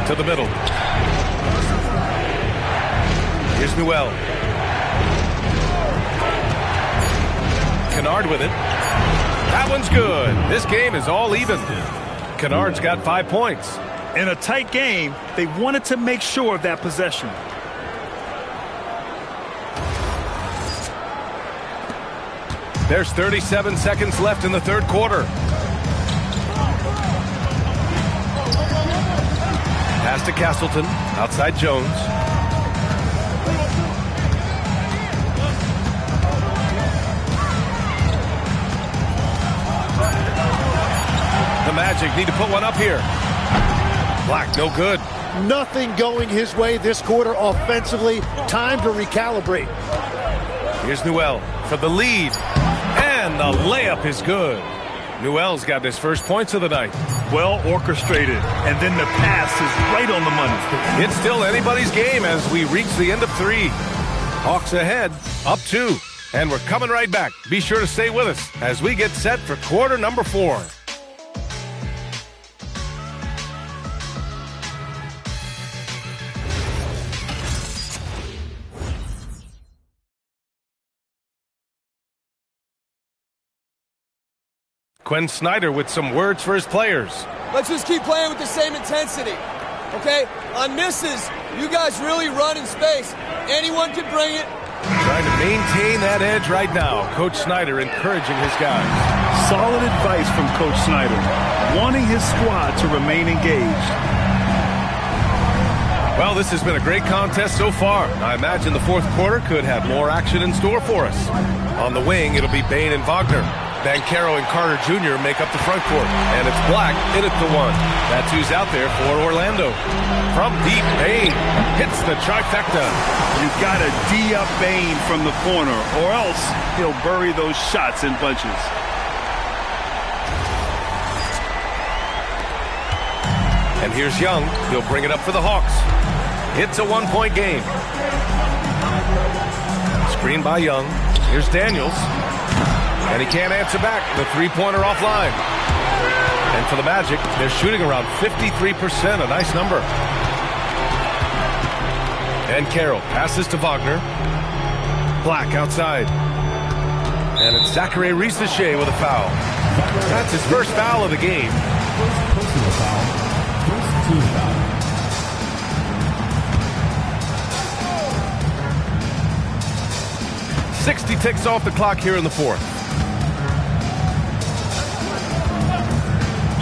To the middle. Here's Newell. Kennard with it. That one's good. This game is all even. Kennard's got 5 points. In a tight game, they wanted to make sure of that possession. There's 37 seconds left in the third quarter. Pass to Castleton. Outside Jones. The Magic need to put one up here. Black, no good. Nothing going his way this quarter offensively. Time to recalibrate. Here's Newell for the lead. And the layup is good. Newell's got his first points of the night. Well orchestrated. And then the pass is right on the money. It's still anybody's game as we reach the end of 3. Hawks ahead, up 2. And we're coming right back. Be sure to stay with us as we get set for quarter number 4. Quinn Snyder with some words for his players. Let's just keep playing with the same intensity, okay? On misses, you guys really run in space. Anyone can bring it. Trying to maintain that edge right now. Coach Snyder encouraging his guys. Solid advice from Coach Snyder, wanting his squad to remain engaged. Well, this has been a great contest so far. I imagine the fourth quarter could have more action in store for us. On the wing, it'll be Bane and Wagner. Banchero and Carter Jr. make up the front court. And it's Black in at the 1. That's who's out there for Orlando. From deep, Bane hits the trifecta. You got to D up Bane from the corner, or else he'll bury those shots in bunches. And here's Young. He'll bring it up for the Hawks. It's a 1-point game. Screen by Young. Here's Daniels. And he can't answer back. The three-pointer offline. And for the Magic, they're shooting around 53%, a nice number. And Carroll passes to Wagner. Black outside. And it's Zachary Risacher with a foul. That's his first foul of the game. Personal foul. First team foul. .60 ticks off the clock here in the fourth.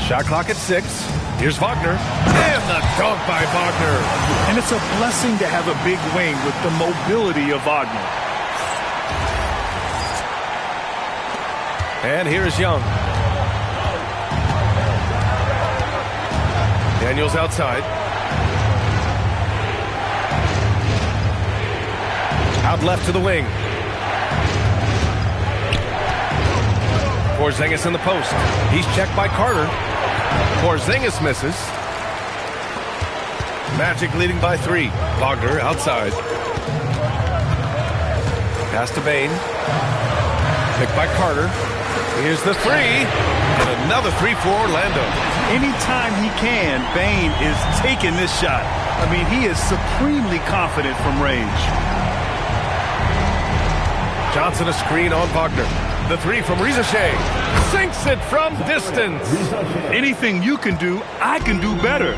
Shot clock at 6. Here's Wagner. And the dunk by Wagner. And it's a blessing to have a big wing with the mobility of Wagner. And here's Young. Daniels outside. Out left to the wing. Porzingis in the post. He's checked by Carter. Porzingis misses. Magic leading by 3. Wagner outside. Pass to Bane. Picked by Carter. Here's the 3. And another 3 for Orlando. Anytime he can, Bane is taking this shot. I mean, he is supremely confident from range. Johnson a screen on Wagner. The three from Rizachet. Sinks it from distance. Anything you can do, I can do better.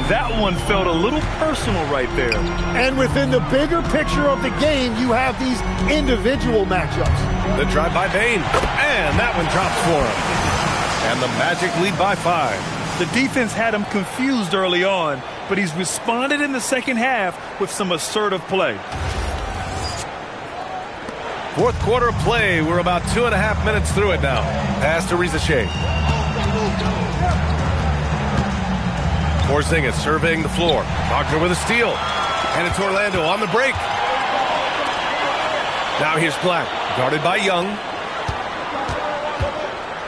That one felt a little personal right there. And within the bigger picture of the game, you have these individual matchups. The drive by Bane. And that one drops for him. And the Magic lead by 5. The defense had him confused early on, but he's responded in the second half with some assertive play. Fourth quarter play. We're about 2.5 minutes through it now. Pass to Rizachet. Porzingis surveying the floor. Wagner with a steal. And it's Orlando on the break. Now here's Black. Guarded by Young.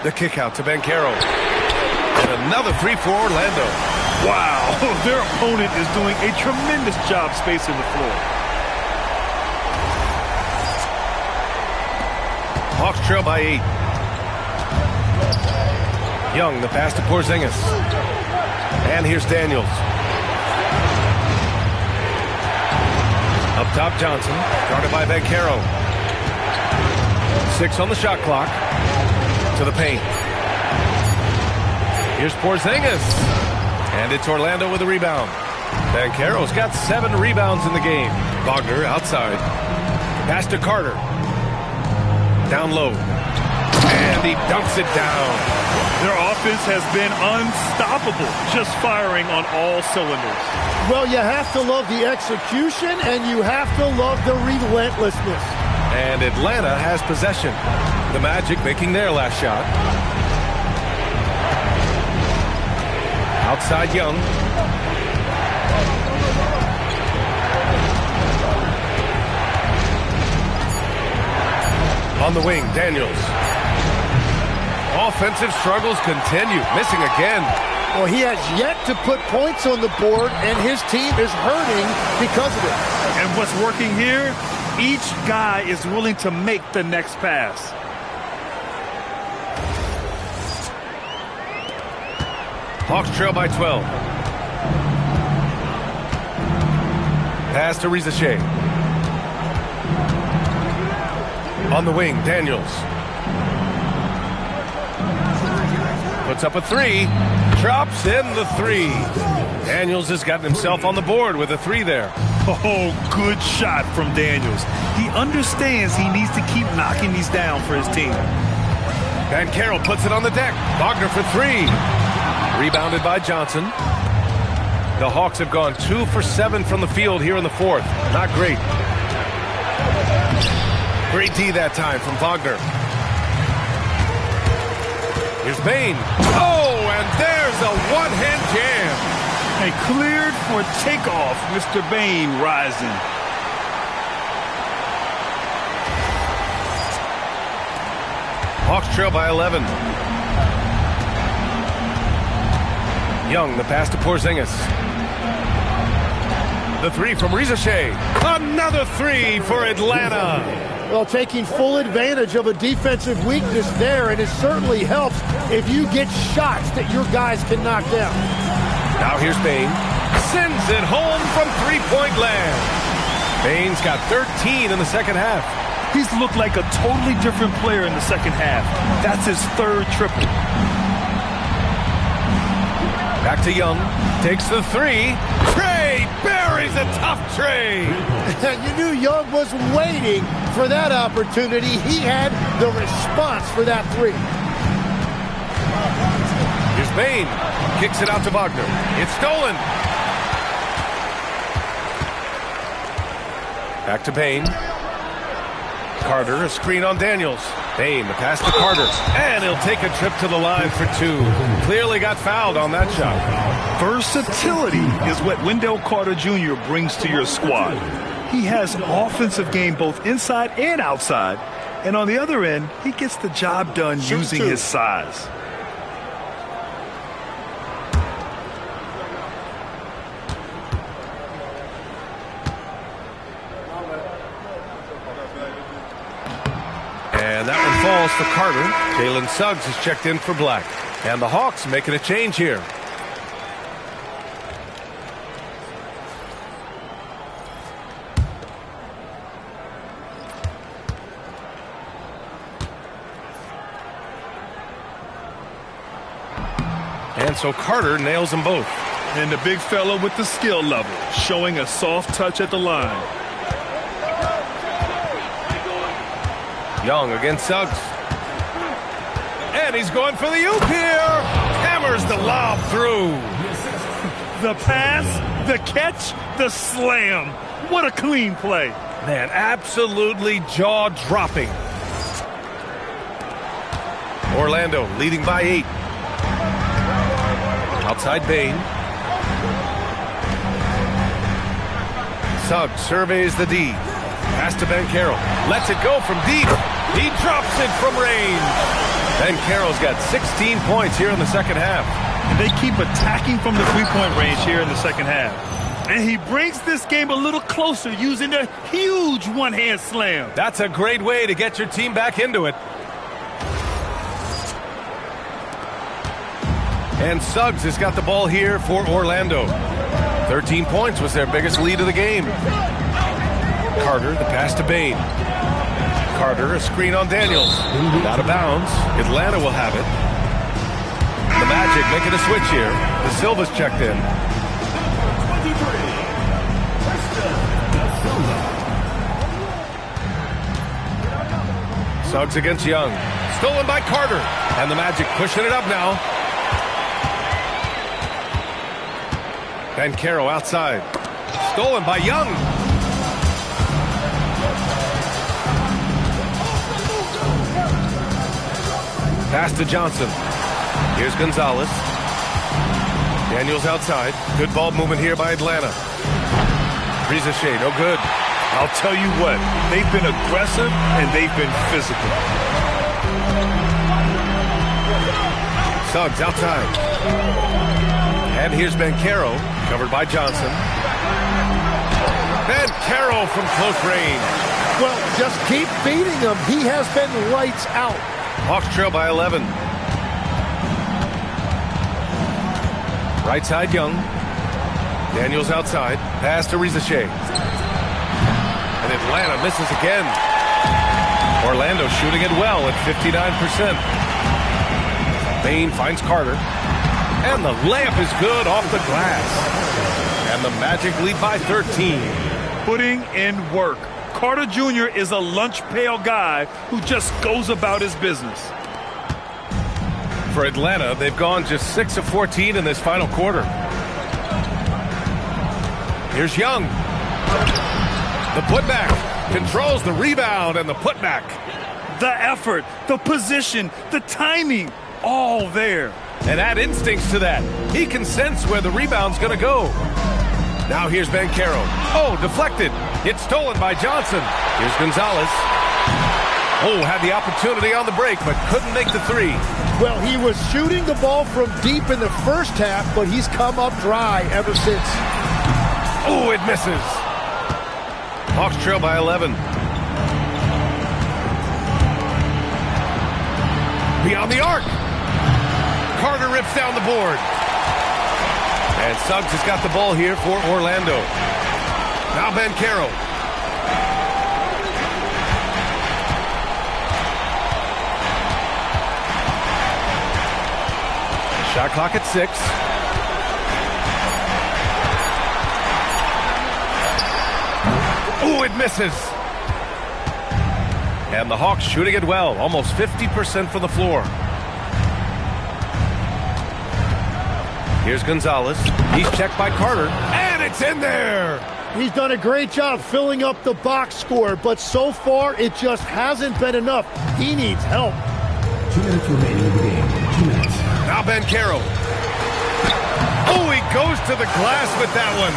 The kick out to Banchero. And another three for Orlando. Wow, their opponent is doing a tremendous job spacing the floor. Hawks trail by 8. Young, the pass to Porzingis. And here's Daniels. Up top, Johnson. Guarded by Banchero. 6 on the shot clock. To the paint. Here's Porzingis. And it's Orlando with a rebound. Banchero's got 7 rebounds in the game. Wagner outside. Pass to Carter. Down low. And he dunks it down. Their offense has been unstoppable, just firing on all cylinders. Well, you have to love the execution, and you have to love the relentlessness. And Atlanta has possession. The Magic making their last shot. Outside Young. On the wing, Daniels. Offensive struggles continue. Missing again. Well, he has yet to put points on the board, and his team is hurting because of it. And what's working here? Each guy is willing to make the next pass. Hawks trail by 12. Pass to Rizachet. On the wing, Daniels. Puts up a 3. Drops in the 3. Daniels has gotten himself on the board with a 3 there. Oh, good shot from Daniels. He understands he needs to keep knocking these down for his team. Banchero puts it on the deck. Wagner for 3. Rebounded by Johnson. The Hawks have gone 2 for 7 from the field here in the fourth. Not great. Great D that time from Wagner. Here's Bane. Oh, and there's a one-hand jam. A cleared for takeoff, Mr. Bane rising. Hawks trail by 11. Young, the pass to Porzingis. The 3 from Rizachet. Another 3 for Atlanta. Well, taking full advantage of a defensive weakness there, and it certainly helps if you get shots that your guys can knock down. Now here's Bane. Sends it home from three-point land. Bane's got 13 in the second half. He's looked like a totally different player in the second half. That's his 3rd triple. Back to Young. Takes the 3. Trey buries a tough Trey. You knew Young was waiting for that opportunity. He had the response for that 3. Here's Bane. Kicks it out to Wagner. It's stolen. Back to Bane. Carter, a screen on Daniels. Bane, the pass to Carter. And he'll take a trip to the line for 2. Clearly got fouled on that shot. Versatility is what Wendell Carter Jr. brings to your squad. He has offensive game both inside and outside. And on the other end, he gets the job done using his size. And that one falls for Carter. Jalen Suggs is checked in for Black. And the Hawks making a change here. so Carter nails them both. And the big fella with the skill level, showing a soft touch at the line. Young against Suggs. And he's going for the oop here. Hammers the lob through. The pass, the catch, the slam. What a clean play. Man, absolutely jaw-dropping. Orlando leading by 8. Outside Bain. Suggs surveys the D. Pass to Banchero. Lets it go from deep. He drops it from range. Banchero's got 16 points here in the second half. And they keep attacking from the three-point range here in the second half. And he brings this game a little closer using a huge one-hand slam. That's a great way to get your team back into it. And Suggs has got the ball here for Orlando. 13 points was their biggest lead of the game. Carter, the pass to Bain. Carter, a screen on Daniels. Out of bounds. Atlanta will have it. The Magic making a switch here. The Silva's checked in. Suggs against Young. Stolen by Carter. And the Magic pushing it up now. Banchero outside. Stolen by Young. Pass to Johnson. Here's Gonzalez. Daniels outside. Good ball movement here by Atlanta. Rizachet, no good. I'll tell you what, they've been aggressive and they've been physical. Suggs outside. And here's Banchero, covered by Johnson. Banchero from close range. Well, just keep beating him. He has been lights out. Hawks trail by 11. Right side, Young. Daniels outside. Pass to Rizachet. And Atlanta misses again. Orlando shooting it well at 59%. Bain finds Carter. And the layup is good off the glass. And the Magic lead by 13. Putting in work. Carter Jr. is a lunch pail guy who just goes about his business. For Atlanta, they've gone just 6 of 14 in this final quarter. Here's Young. The putback. Controls the rebound and the putback. The effort, the position, the timing, all there. And add instincts to that. He can sense where the rebound's going to go. Now here's Banchero. Oh, deflected. It's stolen by Johnson. Here's Gonzalez. Oh, had the opportunity on the break, but couldn't make the three. Well, he was shooting the ball from deep in the first half, but he's come up dry ever since. Oh, it misses. Hawks trail by 11. Beyond the arc. Carter rips down the board. And Suggs has got the ball here for Orlando. Now Banchero. Shot clock at 6. Oh, it misses. And the Hawks shooting it well. Almost 50% from the floor. Here's Gonzalez. He's checked by Carter. And it's in there. He's done a great job filling up the box score, but so far it just hasn't been enough. He needs help. 2 minutes remaining in the game. 2 minutes. Now Banchero. Oh, he goes to the glass with that one.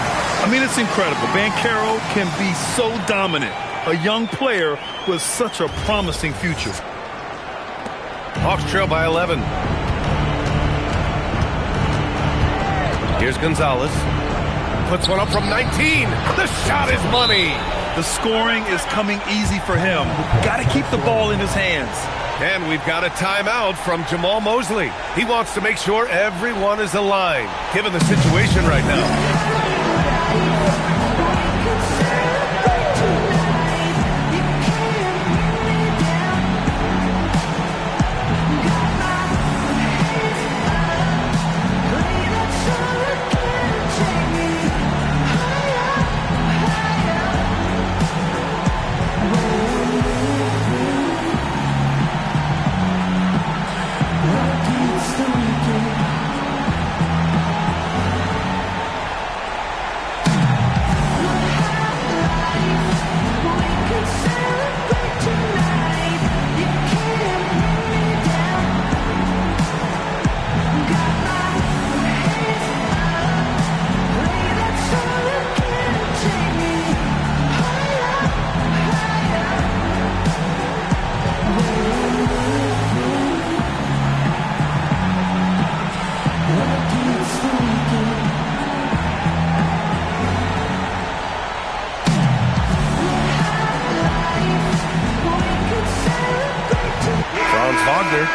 I mean, it's incredible. Banchero can be so dominant. A young player with such a promising future. Hawks trail by 11. Here's Gonzalez. Puts one up from 19. The shot is money. The scoring is coming easy for him. Got to keep the ball in his hands. And we've got a timeout from Jamal Mosley. He wants to make sure everyone is aligned, given the situation right now.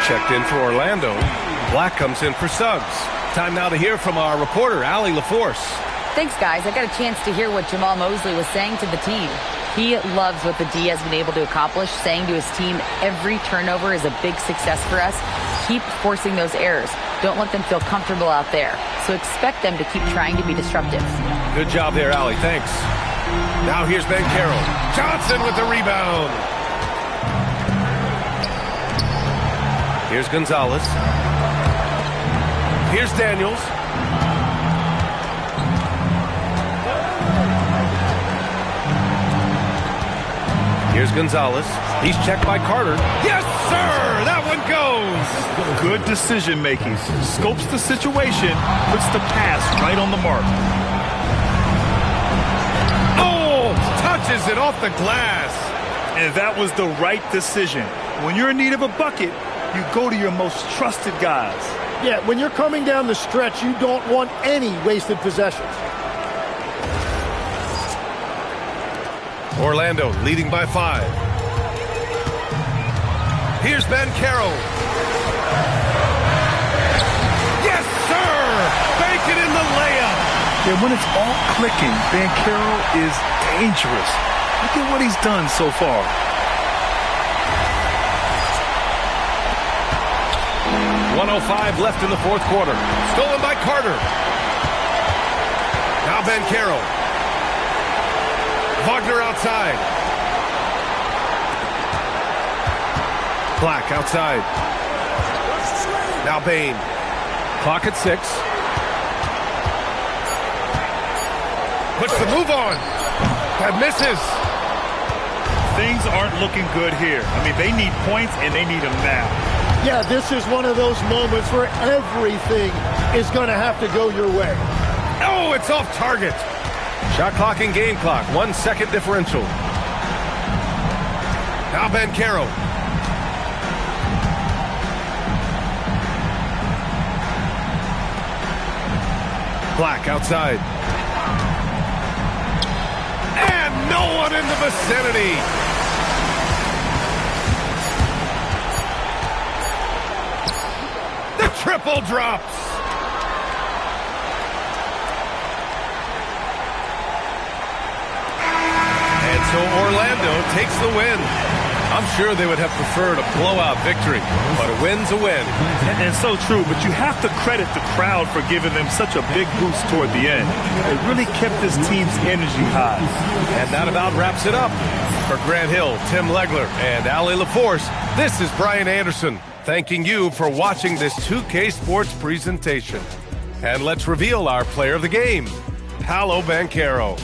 checked in for Orlando. Black comes in for Suggs. Time now to hear from our reporter, Allie LaForce. Thanks, guys. I got a chance to hear what Jamal Mosley was saying to the team. He loves what the D has been able to accomplish, saying to his team, every turnover is a big success for us. Keep forcing those errors. Don't let them feel comfortable out there. So expect them to keep trying to be disruptive. Good job there, Allie. Thanks. Now here's Ben Carroll. Johnson with the rebound. Here's Gonzalez. Here's Daniels. Here's Gonzalez. He's checked by Carter. Yes, sir! That one goes! Good decision making. Scopes the situation, puts the pass right on the mark. Oh! Touches it off the glass. And that was the right decision. When you're in need of a bucket, you go to your most trusted guys. Yeah, when you're coming down the stretch, you don't want any wasted possessions. Orlando leading by 5. Here's Ben Carroll. Yes, sir! Bank it in the layup. Yeah, when it's all clicking, Ben Carroll is dangerous. Look at what he's done so far. .105 left in the fourth quarter. Stolen by Carter. Now Ben Carroll. Wagner outside. Black outside. Now Bane. Clock at 6. Puts the move on. That misses. Things aren't looking good here. I mean, they need points, and they need them now. Yeah, this is one of those moments where everything is going to have to go your way. Oh, it's off target. Shot clock and game clock. 1 second differential. Now Ben Carroll. Black outside. And no one in the vicinity. The triple drops. And so Orlando takes the win. I'm sure they would have preferred a blowout victory, but a win's a win. And so true, but you have to credit the crowd for giving them such a big boost toward the end. It really kept this team's energy high. And that about wraps it up. For Grant Hill, Tim Legler, and Allie LaForce, this is Brian Anderson, thanking you for watching this 2K Sports presentation. And let's reveal our player of the game, Paolo Banchero.